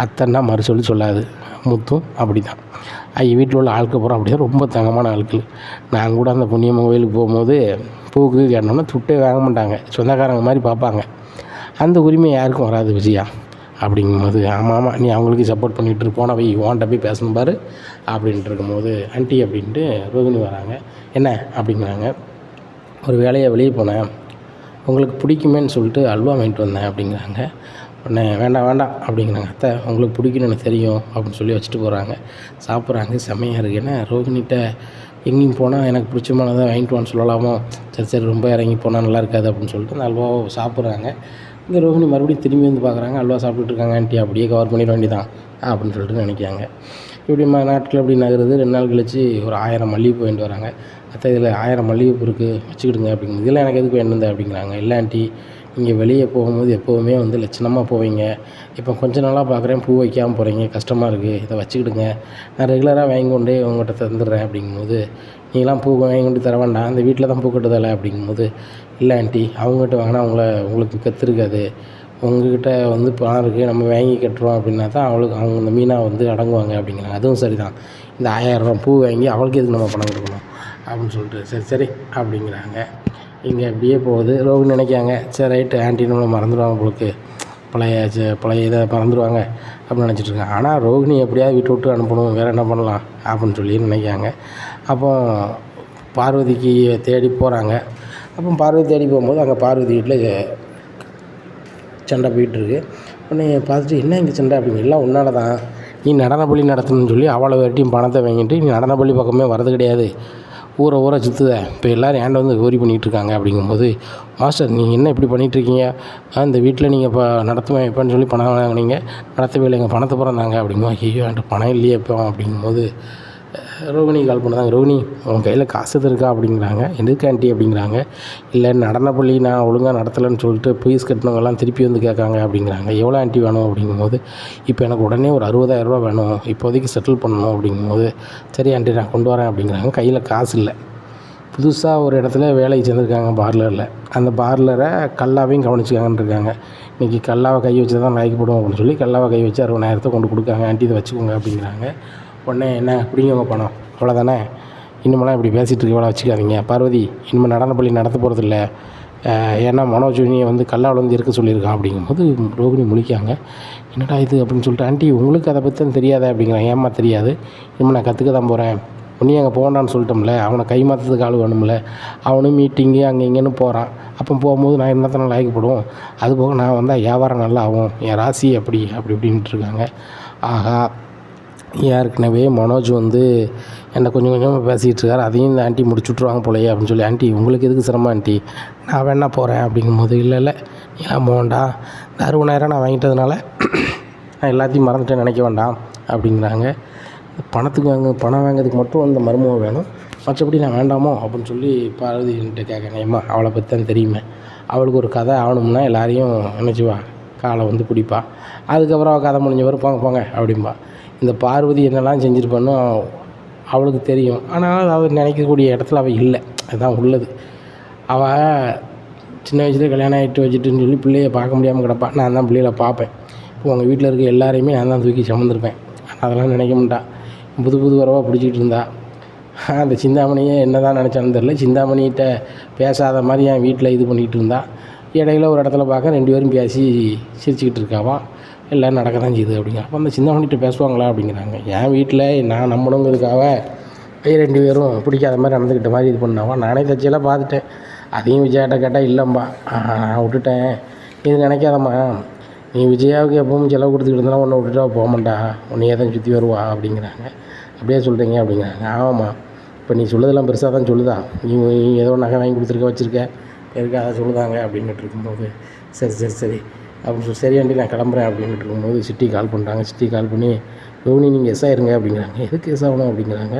அத்தன்னா மறு சொல்லாது. முத்தும் அப்படி தான். வீட்டில் உள்ள ஆட்கள் பூரா அப்படி தான், ரொம்ப தங்கமான ஆட்கள். நான் கூட அந்த புண்ணியம்மன் கோயிலுக்கு போகும்போது பூக்கு கேட்டோன்னா துட்டே வாங்க மாட்டாங்க, சொந்தக்காரங்க மாதிரி பார்ப்பாங்க. அந்த உரிமை யாருக்கும் வராது விஜயா அப்படிங்கும்போது, ஆமாம் நீ அவங்களுக்கு சப்போர்ட் பண்ணிகிட்டு போன போய் ஓன்ட்ட போய் பேசணும் பாரு அப்படின்ட்டு இருக்கும்போது, ஆண்டி அப்படின்ட்டு ரோகிணி வராங்க. என்ன அப்படிங்கிறாங்க, ஒரு வேலையை வெளியே போனேன், உங்களுக்கு பிடிக்குமேன்னு சொல்லிட்டு அல்வா வாங்கிட்டு வந்தேன் அப்படிங்கிறாங்க. உடனே வேண்டாம் அப்படிங்கிறாங்க. அத்தை உங்களுக்கு பிடிக்குன்னு எனக்கு தெரியும் அப்படின்னு சொல்லி வச்சுட்டு போகிறாங்க. சாப்பிட்றாங்க, செம்மையாக இருக்குது. ஏன்னா ரோகிணிகிட்ட எங்கேயும் போனால் எனக்கு பிடிச்சமானதான் வாங்கிட்டு வான்னு சொல்லலாமோ, சரி ரொம்ப இறங்கி போனால் நல்லா இருக்காது அப்படின்னு சொல்லிட்டு அந்த அல்வாவை சாப்பிட்றாங்க. இங்கே ரோகிணி மறுபடியும் திரும்பி வந்து பார்க்குறாங்க, அல்வா சாப்பிட்டுட்டு இருக்காங்க. ஆண்டி அப்படியே கவர் பண்ணிட வேண்டியதான் அப்படின்னு சொல்லிட்டு நினைக்காங்க. இப்படி நாட்கள் அப்படி நகருது. 2 நாள் கழிச்சு ஒரு 1000 மல்லிகைப்பூ வாங்கிட்டு வராங்க. அத்தை இதில் 1000 மல்லிகைப்பூ இருக்குது, வச்சுக்கிடுங்க அப்படிங்கிறது. இதெல்லாம் எனக்கு எதுக்கு வேணுந்த அப்படிங்கிறாங்க. இல்லை ஆண்டி, நீங்கள் வெளியே போகும்போது எப்போவுமே வந்து லட்சணமாக போவீங்க, இப்போ கொஞ்ச நாளாக பார்க்குறேன் பூ வைக்காமல் போகிறீங்க, கஷ்டமாக இருக்குது, இதை வச்சுக்கிடுங்க, நான் ரெகுலராக வாங்கி கொண்டே உங்கள்கிட்ட தந்துடுறேன் அப்படிங்கும்போது, நீங்களாம் பூ வாங்கி கொண்டு தர வேண்டாம், அந்த வீட்டில் தான் பூ கட்டுதலை அப்படிங்கும்போது, இல்லை ஆண்டி அவங்ககிட்ட வாங்கினா உங்களுக்கு கற்றுருக்காது, உங்கள்கிட்ட வந்து பணம் இருக்குது, நம்ம வாங்கி கட்டுறோம் அப்படின்னா தான் அவங்க இந்த மீனா வந்து அடங்குவாங்க அப்படிங்கிறாங்க. அதுவும் சரி தான், இந்த 1000 பூ வாங்கி அவளுக்கு எதுக்கு நம்ம பணம் கொடுக்கணும் அப்படின்னு சொல்லிட்டு சரி அப்படிங்கிறாங்க. இங்கே அப்படியே போகுது. ரோகிணி நினைக்காங்க, சரி ரைட்டு ஆண்டி நம்மளை மறந்துடுவாங்க உங்களுக்கு, பழைய இதை மறந்துடுவாங்க அப்படின்னு நினச்சிட்ருக்காங்க. ஆனால் ரோகிணி எப்படியாவது விட்டு அனுப்பணும், வேறு என்ன பண்ணலாம் அப்படின்னு சொல்லி நினைக்காங்க. அப்போ பார்வதிக்கு தேடி போகிறாங்க. அப்போ பார்வதி தேடி போகும்போது அங்கே பார்வதி வீட்டில் சண்டை போயிட்டுருக்கு. உடனே பார்த்துட்டு என்ன இங்கே சண்டை அப்படிங்க, எல்லாம் உன்னால தான், நீ நடன பள்ளி நடத்தணும்னு சொல்லி அவளை வெட்டியும் பணத்தை வாங்கிட்டு நீ நடன பள்ளி பக்கமே வரது கிடையாது, ஊரை சுற்றுத, இப்போ எல்லோரும் ஏன்ட வந்து கோரி பண்ணிகிட்ருக்காங்க அப்படிங்கும்போது, மாஸ்டர் நீங்கள் என்ன இப்படி பண்ணிகிட்ருக்கீங்க, இந்த வீட்டில் நீங்கள் இப்போ நடத்துவேன் எப்போன்னு சொல்லி பணம் வாங்கினீங்க, நடத்தவே இல்லைங்க, பணத்தை பிறந்தாங்க அப்படிங்கும்போது, ஐயோ என்கிட்ட பணம் இல்லையே இப்போ அப்படிங்கும்போது, ரோகிணி கால் பண்ணுறாங்க. ரோகிணி உன் கையில் காசு இருக்கா அப்படிங்கிறாங்க. எதுக்கு ஆண்டி அப்படிங்கிறாங்க. இல்லை நடனப்பள்ளி நான் ஒழுங்காக நடத்தலைன்னு சொல்லிட்டு ஃபீஸ் கட்டினவங்கெல்லாம் திருப்பி வந்து கேட்காங்க அப்படிங்கிறாங்க. எவ்வளோ ஆண்டி வேணும் அப்படிங்கும்போது, இப்போ எனக்கு உடனே ஒரு 60,000 ரூபா வேணும், இப்போதைக்கு செட்டில் பண்ணணும் அப்படிங்கும்போது, சரி ஆண்டி நான் கொண்டு வரேன் அப்படிங்கிறாங்க. கையில் காசு இல்லை. புதுசாக ஒரு இடத்துல வேலைக்கு சேர்ந்துருக்காங்க பார்லரில். அந்த பார்லரை கல்லாவையும் கவனிச்சுக்காங்கன்னு இருக்காங்க. இன்றைக்கி கல்லாவை கை வச்சு தான் லாய்க்கப்படும் அப்படின்னு சொல்லி கல்லாவை கை வச்சு 60,000 கொண்டு கொடுக்காங்க. ஆண்டி இதை வச்சுக்கோங்க அப்படிங்கிறாங்க. உடனே என்ன பிடிங்க பணம் அவ்வளோதானே, இன்னுமெல்லாம் இப்படி பேசிகிட்டு இருக்க வேலை வச்சுக்காதீங்க பார்வதி, இனிமேல் நடனப்பள்ளி நடத்த போகிறதில்ல, ஏன்னா மனோஜினியை வந்து கல்லாவில் வந்து இருக்க சொல்லியிருக்கான் அப்படிங்கும்போது ரோகிணி முழிக்காங்க. என்னடா இது அப்படின்னு சொல்லிட்டு, ஆண்டி உங்களுக்கு அதை பற்றி தான் தெரியாத அப்படிங்கிறான். ஏம்மா தெரியாது, இனிமேல் நான் கற்றுக்க தான் போகிறேன், ஒன்றையும் அங்கே போகண்டான்னு சொல்லிட்டோம்ல, அவனை கை மாற்றத்துக்கு ஆள் வேணும்ல, அவனும் மீட்டிங்கு அங்கே இங்கேன்னு போகிறான், அப்போ போகும்போது நான் என்னத்தானே லாய்க்கப்படும், அதுபோக நான் வந்தால் வியாபாரம் நல்லா ஆகும், என் ராசி அப்படி இப்படின்ட்டு இருக்காங்க. ஆகா, ஏற்கனவே மனோஜ் வந்து என்னை கொஞ்சம் கொஞ்சமாக பேசிகிட்டு இருக்கார், அதையும் இந்த ஆண்டி முடிச்சு விட்ருவாங்க போலையே அப்படின்னு சொல்லி, ஆண்டி உங்களுக்கு எதுக்கு சிரமம் ஆண்டி, நான் வேணா போகிறேன் அப்படிங்கும்போது, இல்லை நீலாம் போகண்டா, இந்த 60,000 நான் வாங்கிட்டதுனால நான் எல்லாத்தையும் மறந்துட்டேன்னு நினைக்க வேண்டாம் அப்படிங்கிறாங்க. பணம் வாங்கிறதுக்கு மட்டும் அந்த மருமகம் வேணும், மற்றபடி நான் வேண்டாமோ அப்படின்னு சொல்லி பார்வதிகிட்ட கேட்குறேன். ஏம்மா அவளை பற்றி தான் தெரியுமே, அவளுக்கு ஒரு கதை ஆகணும்னா எல்லாரையும் நினச்சிவா காலை வந்து பிடிப்பா. அதுக்கப்புறம் அவள் கதை முடிஞ்ச பிறகு போங்க போங்க அப்படிம்பா. இந்த பார்வதி என்னெல்லாம் செஞ்சுருப்பான்னு அவளுக்கு தெரியும். ஆனால் அவள் நினைக்கக்கூடிய இடத்துல அவள் இல்லை. அதுதான் உள்ளது. அவள் சின்ன வயசுலேயே கல்யாணம் ஆகிட்டு வச்சுட்டுன்னு சொல்லி பிள்ளைய பார்க்க முடியாமல் கிடப்பா. நான் தான் பிள்ளைகளை பார்ப்பேன். இப்போ உங்கள் வீட்டில் இருக்க எல்லாரையுமே நான் தான் தூக்கி சுமந்துருப்பேன். அதெல்லாம் நினைக்க மாட்டா. புது புது வரவாக பிடிச்சிட்டு இருந்தா. அந்த சிந்தாமணியே என்ன தான் நினச்சான்னு தெரில. சிந்தாமணிகிட்ட பேசாத மாதிரி என் வீட்டில் இது பண்ணிகிட்டு இருந்தா. இடையில ஒரு இடத்துல பார்க்க 2 பேரும் பேசி சிரிச்சுக்கிட்டு இருக்காவான். எல்லாம் நடக்க தான் செய்யுது அப்படிங்க. அப்போ அந்த சிந்தாமணிகிட்ட பேசுவாங்களா அப்படிங்கிறாங்க. என் வீட்டில் நான் நம்பணுங்கிறதுக்காக 2 பேரும் பிடிக்காத மாதிரி நடந்துக்கிட்ட மாதிரி இது பண்ணாவா. நானே தச்சியெல்லாம் பார்த்துட்டேன். அதையும் விஜயாட்ட கேட்டால் இல்லைம்மா நான் விட்டுட்டேன், இது நினைக்காதம்மா, நீ விஜயாவுக்கு எப்பவும் செலவு கொடுத்துக்கிட்டு இருந்தாலும் உன்னை விட்டுட்டா போக மாட்டா, உன்னையே தான் சுற்றி வருவா அப்படிங்கிறாங்க. அப்படியே சொல்கிறீங்க அப்படிங்கிறாங்க. ஆமாம்மா, இப்போ நீ சொல்லுதெல்லாம் பெருசாக தான் சொல்லுதா, நீ ஏதோ நகை வாங்கி கொடுத்துருக்க வச்சுருக்க எதுக்கு அதை சொல்லுதாங்க அப்படின்ட்டு இருக்கும்போது சரி சரி சரி அப்படின்னு சொல்லி சரி ஆண்டி நான் கிளம்புறேன் அப்படின்ட்டு இருக்கும்போது சிட்டி கால் பண்ணுறாங்க. சிட்டி கால் பண்ணி ரோஹினி நீங்கள் எஸ் ஆயிருங்க அப்படிங்கிறாங்க. எதுக்கு எஸ் ஆகணும் அப்படிங்கிறாங்க.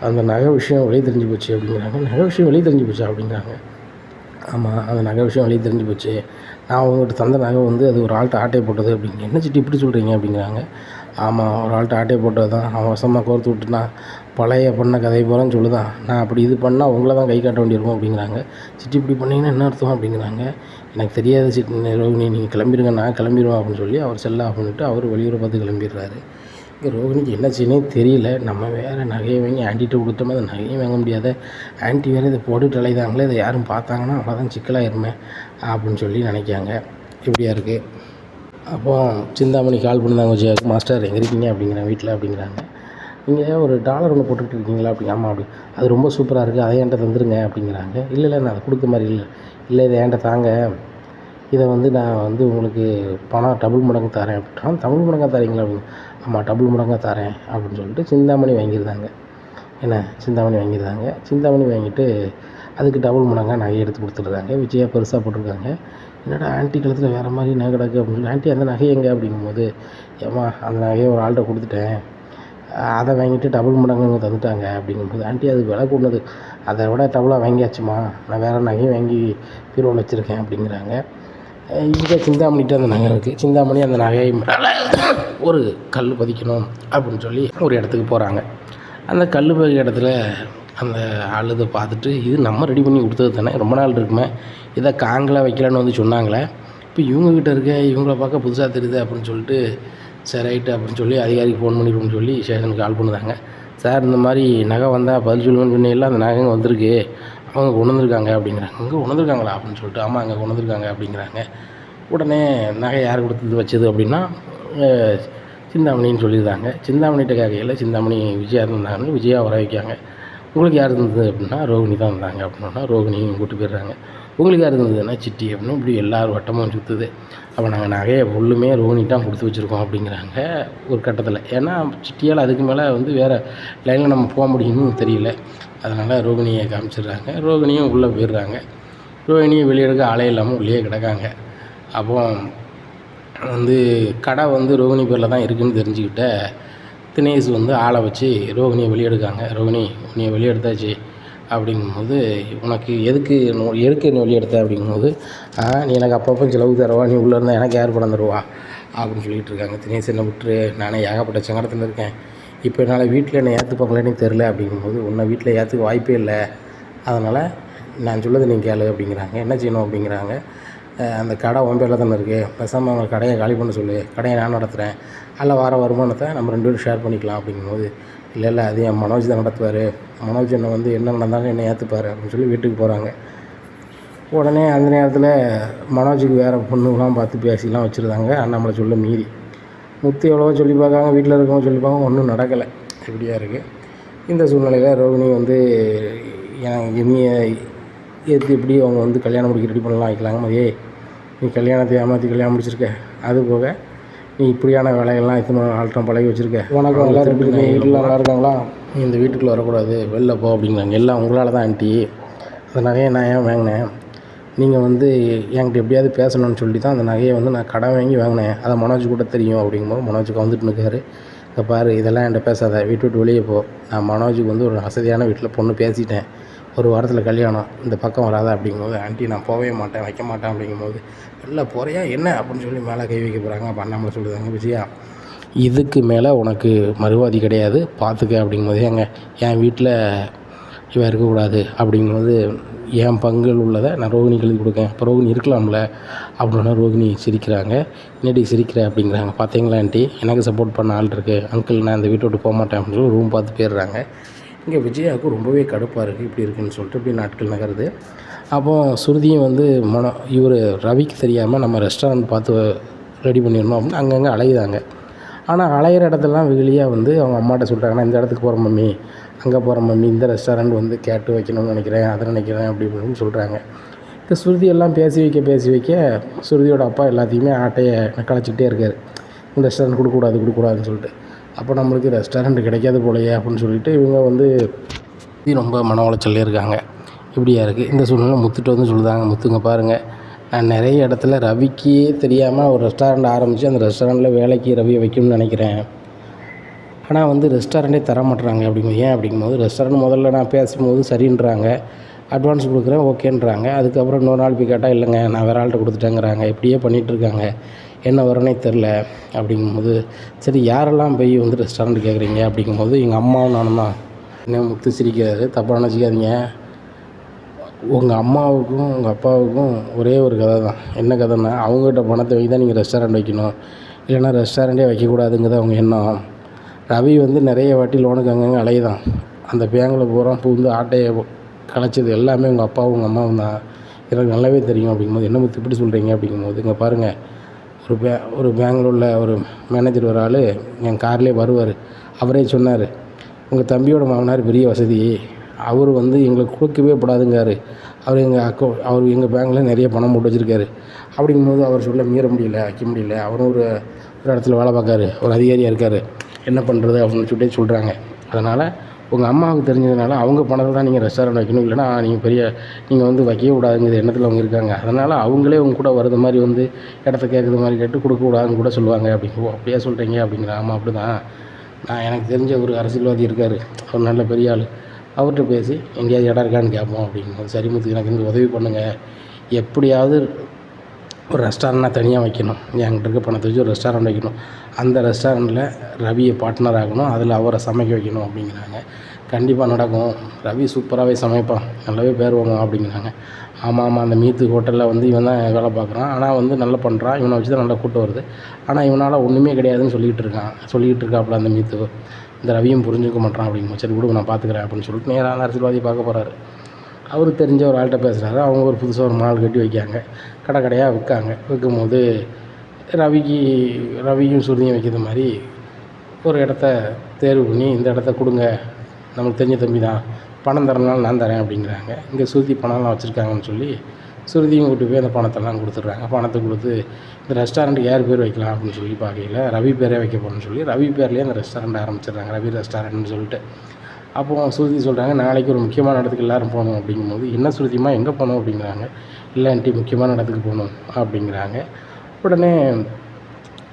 அந்த நகை விஷயம் வெளியே தெரிஞ்சு போச்சு அப்படிங்கிறாங்க. நகை விஷயம் வெளியே தெரிஞ்சு போச்சா அப்படிங்கிறாங்க. ஆமாம், அந்த நகை விஷயம் வெளியே தெரிஞ்சு போச்சு. நான் அவங்ககிட்ட தந்த நகை வந்து அது ஒரு ஆள்கிட்ட ஆட்டையை போட்டது அப்படிங்க. என்ன சிட்டி இப்படி சொல்கிறீங்க அப்படிங்கிறாங்க. ஆமாம், ஒரு ஆள்கிட்ட ஆட்டையை போட்டது தான். அவன் வசமாக கோர்த்து விட்டுனா பழைய பண்ண கதையை போகிறான்னு சொல்லுதான். நான் அப்படி இது பண்ணால் உங்களை தான் கை காட்ட வேண்டியிருக்கும் அப்படிங்கிறாங்க. சிட்டி இப்படி பண்ணிங்கன்னா என்ன அர்த்தம் அப்படிங்கிறாங்க. எனக்கு தெரியாது சிட்டி ரோஹினி, நீங்கள் கிளம்பிடுங்க, நான் கிளம்பிடுவேன் அப்படின்னு சொல்லி அவர் செல்ல ஆஃப் பண்ணிவிட்டு அவர் வெளியூரை பார்த்து கிளம்பிடுறாரு. இங்கே ரோஹினிக்கு என்ன செய்யணும் தெரியல. நம்ம வேறு நகையை வாங்கி ஆண்டிகிட்ட கொடுத்தோமே அதை நகையும் வாங்க முடியாத, ஆண்டி வேறு இதை போட்டுட்டு அலைதாங்களே, இதை யாரும் பார்த்தாங்கன்னா அவ்வளோதான் சிக்கலாயிருமே அப்படின்னு சொல்லி நினைக்காங்க. இப்படியா இருக்குது. அப்போ சிந்தாமணி கால் பண்ணியிருந்தாங்க விஜயாவுக்கு. மாஸ்டர் எங்கே இருக்கீங்க அப்படிங்கிறாங்க. வீட்டில் அப்படிங்கிறாங்க. நீங்கள் ஒரு டாலர் ஒன்று போட்டுக்கிட்டு இருக்கீங்களா அப்படி. ஆமாம் அப்படி. அது ரொம்ப சூப்பராக இருக்குது, அதை என்கிட்ட தந்துருங்க அப்படிங்கிறாங்க. இல்லை இல்லை நான் அதை கொடுக்க மாதிரி இல்லை. இல்லை இதை என்கிட்ட தாங்க, இதை வந்து நான் வந்து உங்களுக்கு பணம் டபுள் மடங்கு தரேன் அப்படின்னா. டபுள் மடங்காக தரீங்களா அப்படின்னு. ஆமாம் டபுள் மடங்காக தரேன் அப்படின்னு சொல்லிட்டு சிந்தாமணி வாங்கியிருந்தாங்க. என்ன சிந்தாமணி வாங்கியிருந்தாங்க. சிந்தாமணி வாங்கிட்டு அதுக்கு டபுள் மடங்காக நகையை எடுத்து கொடுத்துருந்தாங்க. விஜயா பெருசாக போட்டிருக்காங்க. என்னடா ஆண்டி கழுத்தில் வேறு மாதிரி நகை கிடக்கு அப்படின்னு சொல்லி, ஆண்டி அந்த நகை எங்கே அப்படிங்கும்போது, ஏம்மா அந்த நகையை ஒரு ஆள்கிட்ட கொடுத்துட்டேன், அதை வாங்கிட்டு டபுள் மடங்கு தந்துட்டாங்க அப்படிங்கும்போது, ஆண்டி அது விலை கூடது, அதை விட டபுளாக வாங்கியாச்சுமா, நான் வேறு நகையும் வாங்கி பீரோவில் வச்சுருக்கேன் அப்படிங்கிறாங்க. இங்கே சிந்தாமணிகிட்ட அந்த நகை இருக்குது. சிந்தாமணி அந்த நகையை ஒரு கல் பதிக்கணும் அப்படின்னு சொல்லி ஒரு இடத்துக்கு போகிறாங்க. அந்த கல் பதிக்க இடத்துல அந்த ஆள் இதை பார்த்துட்டு, இது நம்ம ரெடி பண்ணி கொடுத்தது தானே, ரொம்ப நாள் இருக்குமே, இதை காங்கில் வைக்கலான்னு வந்து சொன்னாங்களே, இப்போ இவங்ககிட்ட இருக்க இவங்கள பார்க்க புதுசாக தெரியுது அப்படின்னு சொல்லிட்டு, சரி ரைட்டு அப்படின்னு சொல்லி அதிகாரிக்கு ஃபோன் பண்ணிடுவோம்னு சொல்லி ஸ்டேஷனுக்கு கால் பண்ணுறாங்க. சார் இந்த மாதிரி நகை வந்தால் பதில் சொல்லுவேன்னு சொன்னீங்களா, அந்த நகை வந்திருக்கு, அவங்க கொண்டு வந்திருக்காங்க அப்படிங்கிறாங்க. அங்கே கொண்டு வந்திருக்காங்களா அப்படின்னு சொல்லிட்டு, ஆமாம் அங்கே கொண்டு வந்திருக்காங்க அப்படிங்கிறாங்க. உடனே நகை யார் கொடுத்தது வச்சது அப்படின்னா சிந்தாமணின்னு சொல்லியிருந்தாங்க. சிந்தாமணிகிட்ட கேட்கையில் சிந்தாமணி விஜயா இருந்தாங்கன்னு விஜயா வர வைக்காங்க. உங்களுக்கு யார் இருந்தது அப்படின்னா ரோஹினி தான் இருந்தாங்க அப்படின்னா ரோஹினியும் கூப்பிட்டு போயிடுறாங்க. உங்களுக்கு யார் இருந்ததுன்னா சிட்டி அப்படின்னு. இப்படி எல்லோரும் வட்டமும் சுற்றுது. அப்போ நாங்கள் நகையை ஃபுல்லுமே ரோஹினி தான் கொடுத்து வச்சுருக்கோம் அப்படிங்கிறாங்க ஒரு கட்டத்தில். ஏன்னா சிட்டியால் அதுக்கு மேலே வந்து வேறு லைனில் நம்ம போக முடியும்னு தெரியல. அதனால் ரோஹினியை காமிச்சிடுறாங்க. ரோஹினியும் உள்ளே போயிடுறாங்க. ரோஹினியும் வெளியெடுக்க ஆளே இல்லாமல் உள்ளே கிடக்காங்க. அப்போ வந்து கடை வந்து ரோஹினி பேரில் தான் இருக்குதுன்னு தெரிஞ்சுக்கிட்ட தினேஷ் வந்து ஆளை வச்சு ரோஹினியை வெளியெடுக்காங்க. ரோஹினி நீ வெளியெடுத்தாச்சு அப்படிங்கும்போது, உனக்கு எதுக்கு நீ வெளியெடுத்த அப்படிங்கும்போது, நீ எனக்கு அப்பப்போ செலவு தருவா, நீ உள்ளே இருந்தால் எனக்கு யார் பணம் தருவா அப்படின்னு சொல்லிகிட்டு இருக்காங்க. தினேஷ் என்ன விட்டுரு, நானே ஏகப்பட்ட சங்கடத்தில் இருக்கேன், இப்போ என்னால் வீட்டில் என்னை ஏற்றுப்பாங்களேன்னு தெரில அப்படிங்கும்போது, உன்னை வீட்டில் ஏற்றுக்க வாய்ப்பே இல்லை, அதனால் நான் சொல்லதை நீ கேளு அப்படிங்கிறாங்க. என்ன செய்யணும் அப்படிங்கிறாங்க. அந்த கடை உன் பேரில் தானே இருக்குது, பேசாமல் அவங்க கடையை காலி பண்ண சொல்லு, கடையை நான் நடத்துகிறேன், அதில் வர வருமானத்தை நம்ம 2 பேரும் ஷேர் பண்ணிக்கலாம் அப்படிங்கும்போது, இல்லை இல்லை அது என் மனோஜ் தான் நடத்துவார், மனோஜ் என்னை வந்து என்ன நடந்தாலும் என்னை ஏற்றுப்பார் அப்படின்னு சொல்லி வீட்டுக்கு போகிறாங்க. உடனே அந்த நேரத்தில் மனோஜுக்கு வேறு பொண்ணுலாம் பார்த்து பேசிலாம் வச்சுருந்தாங்க. அண்ணாமலை சொல்ல மீறி முத்து எவ்வளவோ சொல்லி பார்க்காங்க, வீட்டில் இருக்கவங்க சொல்லி பார்க்காங்க, ஒன்றும் நடக்கலை. இப்படியா இருக்குது. இந்த சூழ்நிலையில் ரோஹினி வந்து என்னையை ஏற்று எப்படி அவங்க வந்து கல்யாணம் முடிக்க ரெடி பண்ணலாம் வைக்கலாங்க. மதியே நீ கல்யாணத்தை ஏமாற்றி கல்யாணம் முடிச்சிருக்க, அது போக நீ இப்படியான வேலைகள்லாம் இத்தனை ஆள்கிட்ட பழகி வச்சுருக்க. வணக்கம், எல்லோரும் எப்படி இருக்கீங்க, வீட்டில் நல்லா இருக்காங்களா, நீ இந்த வீட்டுக்குள்ளே வரக்கூடாது, வெளில போ அப்படிங்கிறாங்க. எல்லாம் உங்களால் தான் ஆண்டி, அந்த நகையை நான் ஏன் வாங்கினேன், நீங்கள் வந்து என்கிட்ட எப்படியாவது பேசணும்னு சொல்லி தான் அந்த நகையை வந்து நான் கடன் வாங்கி வாங்கினேன், அதை மனோஜ் கூட தெரியும் அப்படிங்கும்போது மனோஜுக்கு வந்துட்டு நிற்காரு. இங்கே பாரு இதெல்லாம் என்கிட்ட பேசாத, வீட்டு விட்டு வெளியே போ. நான் மனோஜுக்கு வந்து ஒரு வசதியான வீட்டில் பொண்ணு பேசிட்டேன், ஒரு வாரத்தில் கல்யாணம், இந்த பக்கம் வராத அப்படிங்கும்போது, ஆண்டி நான் போகவே மாட்டேன், வைக்க மாட்டேன் அப்படிங்கும்போது, இல்லை போகிறியா என்ன அப்படின்னு சொல்லி மேலே கை வைக்க போகிறாங்க. அப்போ அண்ணாமலை சொல்லுதாங்க, விஜயா இதுக்கு மேலே உனக்கு மறுவாதி கிடையாது, பார்த்துக்க அப்படிங்கும்போது, என் வீட்டில் இவன் இருக்கக்கூடாது அப்படிங்கும்போது, என் பங்குகள் உள்ளதை நான் ரோகிணிக்கு எழுதி கொடுக்கேன், இப்போ ரோகிணி இருக்கலாம்ல அப்படின்னா ரோகிணி சிரிக்கிறாங்க. என்னடி சிரிக்கிற அப்படிங்கிறாங்க. பார்த்தீங்களா ஆண்டி, எனக்கு சப்போர்ட் பண்ண ஆள் இருக்குது, அங்கிள் நான் இந்த வீட்டை விட்டு போக மாட்டேன் அப்படின்னு சொல்லி ரூம் பார்த்து போயிடுறாங்க. இங்கே விஜயாவுக்கு ரொம்பவே கடுப்பாக இருக்குது, இப்படி இருக்குதுன்னு சொல்லிட்டு இப்படி நாட்கள் நகருது. அப்போது சுருதியும் வந்து இவர் ரவிக்கு தெரியாமல் நம்ம ரெஸ்டாரண்ட் பார்த்து ரெடி பண்ணிடணும் அப்படின்னு அங்கங்கே அலையுதாங்க. ஆனால் அலையிற இடத்துலலாம் வெகுளியாக வந்து அவங்க அம்மாட்ட சொல்கிறாங்கன்னா, இந்த இடத்துக்கு போகிற மம்மி, அங்கே போகிற மம்மி, இந்த ரெஸ்டாரண்ட் வந்து கேட்டு வைக்கணும்னு நினைக்கிறேன், அதை நினைக்கிறேன் அப்படி இப்படின்னு சொல்கிறாங்க. இந்த சுருதி எல்லாம் பேசி வைக்க சுருதியோட அப்பா எல்லாத்தையுமே ஆட்டையை கலைச்சிக்கிட்டே இருக்கார், இந்த ரெஸ்டாரண்ட் கொடுக்கக்கூடாதுன்னு சொல்லிட்டு. அப்போ நம்மளுக்கு ரெஸ்டாரண்ட் கிடைக்காது போலையே அப்படின்னு சொல்லிட்டு இவங்க வந்து ரொம்ப மன உளைச்சல்லே இருக்காங்க. இப்படியா இருக்குது இந்த சூழ்நிலை. முத்துட்டு வந்து சொல்லுதாங்க, முத்துங்க பாருங்கள், நான் நிறைய இடத்துல ரவிக்கே தெரியாமல் ஒரு ரெஸ்டாரண்ட் ஆரம்பித்து அந்த ரெஸ்டாரண்ட்டில் வேலைக்கு ரவியை வைக்கணும்னு நினைக்கிறேன், ஆனால் வந்து ரெஸ்டாரண்ட்டே தர மாட்டுறாங்க அப்படிங்கும். ஏன் அப்படிங்கும்போது, ரெஸ்டாரண்ட் முதல்ல நான் பேசும்போது சரின்றாங்க, அட்வான்ஸ் கொடுக்குறேன் ஓகேன்றாங்க, அதுக்கப்புறம் இன்னொரு நாள் போய் கேட்டால் இல்லைங்க நான் வேறு ஆள்கிட்ட கொடுத்துட்டேங்கிறாங்க, இப்படியே பண்ணிகிட்ருக்காங்க, என்ன வரனே தெரில அப்படிங்கும்போது, சரி யாரெல்லாம் போய் வந்து ரெஸ்டாரண்ட் கேட்குறீங்க அப்படிங்கும்போது, எங்கள் அம்மாவும் நானும் தான். என்ன முத்து சிரிக்கிறாரு, தப்பாக நினச்சிக்காதீங்க, உங்கள் அம்மாவுக்கும் உங்கள் அப்பாவுக்கும் ஒரே ஒரு கதை தான். என்ன கதைன்னா, அவங்ககிட்ட பணத்தை வாங்கி தான் நீங்கள் ரெஸ்டாரண்ட் வைக்கணும், இல்லைன்னா ரெஸ்டாரண்ட்டே வைக்கக்கூடாதுங்கிறது அவங்க எண்ணம். ரவி வந்து நிறைய வாட்டி லோனுக்கு அங்கங்கே அலையுதான், அந்த பேங்கில் பூரா பூந்து ஆட்டையை கலைச்சது எல்லாமே உங்கள் அப்பாவும் உங்கள் அம்மாவும் தான், எனக்கு நல்லாவே தெரியும் அப்படிங்கும்போது, என்ன முத்து இப்படி சொல்கிறீங்க அப்படிங்கும்போது, இங்கே பாருங்கள், ஒரு பேங்கில் உள்ள ஒரு மேனேஜர் ஒரு ஆள் என் கார்லேயே வருவார், அவரே சொன்னார், உங்கள் தம்பியோட மாமனார் பெரிய வசதி, அவர் வந்து எங்களுக்கு கொடுக்கவே கூடாதுங்காரு, அவர் எங்கள் பேங்கில் நிறைய பணம் போட்டு வச்சுருக்காரு அப்படிங்கும்போது, அவர் சொல்ல மீற முடியல, வைக்க முடியல, அவரும் ஒரு இடத்துல வேலை பார்க்காரு, ஒரு அதிகாரியாக இருக்கார், என்ன பண்ணுறது அப்படின்னு சொல்லிட்டு சொல்கிறாங்க. அதனால் உங்கள் அம்மாவுக்கு தெரிஞ்சதுனால அவங்க பணத்தை தான் நீங்கள் ரெஸ்டாரண்ட் வைக்கணும், இல்லைனா நீங்கள் வந்து வைக்கவே கூடாதுங்கிற எண்ணத்தில் அவங்க இருக்காங்க, அதனால் அவங்களே உங்க கூட வர்றது மாதிரி வந்து இடத்த கேட்குற மாதிரி கேட்டு கொடுக்கக்கூடாதுன்னு கூட சொல்லுவாங்க அப்படிங்கோ. அப்படியே சொல்கிறீங்க அப்படிங்கிற. ஆமாம் அப்படி தான், நான் எனக்கு தெரிஞ்ச ஒரு அரசியல்வாதி இருக்கார், அவர் நல்ல பெரிய ஆள், அவர்கிட்ட பேசி எங்கேயாவது இடம் இருக்கான்னு கேட்போம் அப்படிங்கும்போது, சரி முத்து எனக்கு இந்த உதவி பண்ணுங்கள், எப்படியாவது ஒரு ரெஸ்டாரண்ட்டாக தனியாக வைக்கணும், என்கிட்ட இருக்க பணத்தை வச்சு ஒரு ரெஸ்டாரண்ட் வைக்கணும், அந்த ரெஸ்டாரண்ட்டில் ரவியை பார்ட்னர் ஆகணும், அதில் அவரை சமைக்க வைக்கணும் அப்படிங்கிறாங்க. கண்டிப்பாக நடக்கும், ரவி சூப்பராகவே சமைப்பான், நல்லாவே பேர் வாங்குவான் அப்படிங்கிறாங்க. ஆமாம் அந்த மீத்து ஹோட்டலில் வந்து இவன் தான் வேலை பார்க்குறான், ஆனால் வந்து நல்லா பண்ணுறான், இவனை வச்சு தான் நல்லா கூட்டம் வருது, ஆனால் இவனால் ஒன்றுமே கிடையாதுன்னு சொல்லிக்கிட்டு இருக்காப்புல அந்த மீத்து. இந்த ரவியும் புரிஞ்சுக்க மாட்டான் அப்படிங்கும்போது, சரி விடுங்க நான் பார்த்துக்கிறேன் அப்படின்னு சொல்லிட்டு நேராக அரசியல்வாதி பார்க்க போகிறாரு. அவருக்கு தெரிஞ்ச ஒரு ஆள்கிட்ட பேசுகிறாரு, அவங்க ஒரு புதுசாக ஒரு மால் கட்டி வைக்காங்க, கடையாக விற்கும்போது ரவியும் சுருதியும் வைக்கிற மாதிரி ஒரு இடத்த தேர்வு பண்ணி, இந்த இடத்த கொடுங்க, நம்மளுக்கு தெரிஞ்ச தம்பி தான், பணம் தரனாலும் நான் தரேன் அப்படிங்கிறாங்க. இங்கே சுருதி பணம்லாம் வச்சுருக்காங்கன்னு சொல்லி சுருதியும் கூட்டி போய் அந்த பணத்தெல்லாம் கொடுத்துட்றாங்க. பணத்தை கொடுத்து இந்த ரெஸ்டாரண்ட்டுக்கு யார் பேர் வைக்கலாம் அப்படின்னு சொல்லி பார்க்கையில் ரவி பேரே வைக்க போகிறேன்னு சொல்லி ரவி பேர்லேயே அந்த ரெஸ்டாரண்ட் ஆரம்பிச்சிடுறாங்க, ரவி ரெஸ்டாரண்ட்னு சொல்லிட்டு. அப்போது சுருதி சொல்கிறாங்க, நாளைக்கு ஒரு முக்கியமான இடத்துக்கு எல்லோரும் போகணும் அப்படிங்கும்போது, என்ன சுருதிமா எங்கே போகணும் அப்படிங்கிறாங்க. இல்லை ஆண்டி முக்கியமான இடத்துக்கு போகணும் அப்படிங்கிறாங்க. உடனே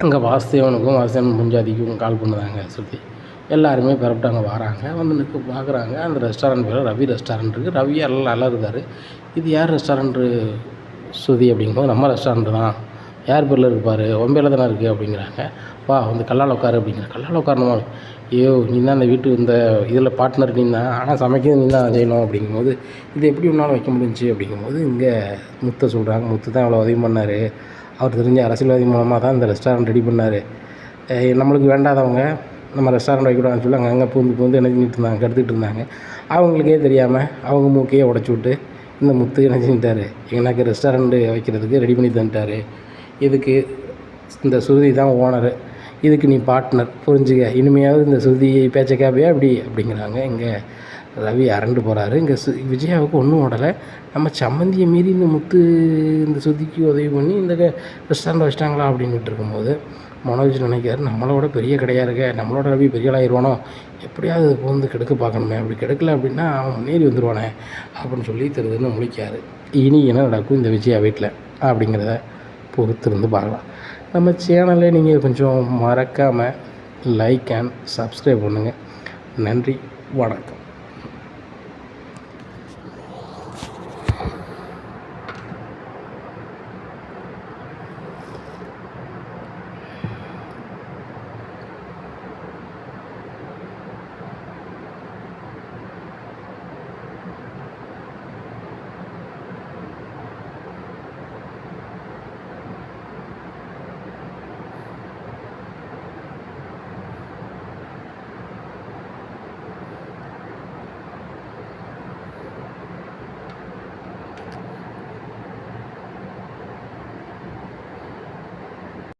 அங்கே வாசுதேவன் புஞ்சாதிக்கும் கால் பண்ணுறாங்க சுருதி. எல்லாருமே பெறப்பட்டு அங்கே வராங்க, வந்து பார்க்குறாங்க. அந்த ரெஸ்டாரண்ட் பேர் ரவி ரெஸ்டாரண்ட் இருக்குது, ரவியே எல்லாம் நல்லா இருந்தார். இது யார் ரெஸ்டாரண்ட்டு சுருதி அப்படிங்கும்போது, நம்ம ரெஸ்டாரண்ட்டு தான், யார் பேரில் இருப்பார், உன் பேரில் தானே இருக்குது அப்படிங்கிறாங்க. வா வந்து கல்லால் உட்காரு அப்படிங்கிறாங்க. கல்லால் உட்காரணுமா, ஐயோ நீ தான் அந்த வீட்டு இந்த இதில் பார்ட்னர் நீ தான், ஆனால் சமைக்கிறது நீ தான் செய்யணும் அப்படிங்கும்போது, இது எப்படி ஒன்றால் வைக்க முடிஞ்சிச்சு அப்படிங்கும்போது, இங்கே முத்தை சொல்கிறாங்க, முத்து தான் அவ்வளோ உதவி பண்ணார், அவர் தெரிஞ்ச அரசியல்வாதி மூலமாக தான் இந்த ரெஸ்டாரண்ட் ரெடி பண்ணார், நம்மளுக்கு வேண்டாதவங்க நம்ம ரெஸ்டாரண்ட் வைக்கூடாதுன்னு சொல்லி அங்கே பூந்து என்ன செஞ்சுட்டு இருந்தாங்க, கெடுத்துக்கிட்டு இருந்தாங்க. அவங்களுக்கே தெரியாமல் அவங்க மூக்கையே உடச்சி விட்டு இந்த முத்து என்ன செஞ்சுட்டார், எனக்கு ரெஸ்டாரண்ட்டு வைக்கிறதுக்கு ரெடி பண்ணி தந்துட்டார், இதுக்கு இந்த சுருதி தான் ஓனரு, இதுக்கு நீ பார்ட்னர் புரிஞ்சுக்க, இனிமையாவது இந்த சுருதி பேச்சை கேட்பியா அப்படிங்கிறாங்க. இங்கே ரவி அரண்டு போகிறாரு. இங்கே விஜயாவுக்கு ஒன்றும் ஓடலை, நம்ம சம்மந்தியை மீறி இந்த முத்து இந்த சுருதிக்கு உதவி பண்ணி இந்த ரெஸ்டாரண்ட் வச்சிட்டாங்களா அப்படின்ட்டு இருக்கும்போது மனோஜ் நினைக்கிறார், நம்மளோட பெரிய கடையாக இருக்க, நம்மளோட ரவி பெரிய ஆளாயிருவானோ, எப்படியாவது வந்து கெடுக்க பார்க்கணுமே, அப்படி கெடுக்கல அப்படின்னா அவன் முன்னேறி வந்துடுவானே அப்படின்னு சொல்லி தெரியுதுன்னு முழிக்கார். இனி என்ன நடக்கும் இந்த விஜயா வீட்டில் அப்படிங்கிறத பொறுத்திருந்து பார்க்கலாம். நம்ம சேனலை நீங்கள் கொஞ்சம் மறக்காமல் லைக் அண்ட் சப்ஸ்கிரைப் பண்ணுங்கள். நன்றி, வணக்கம்.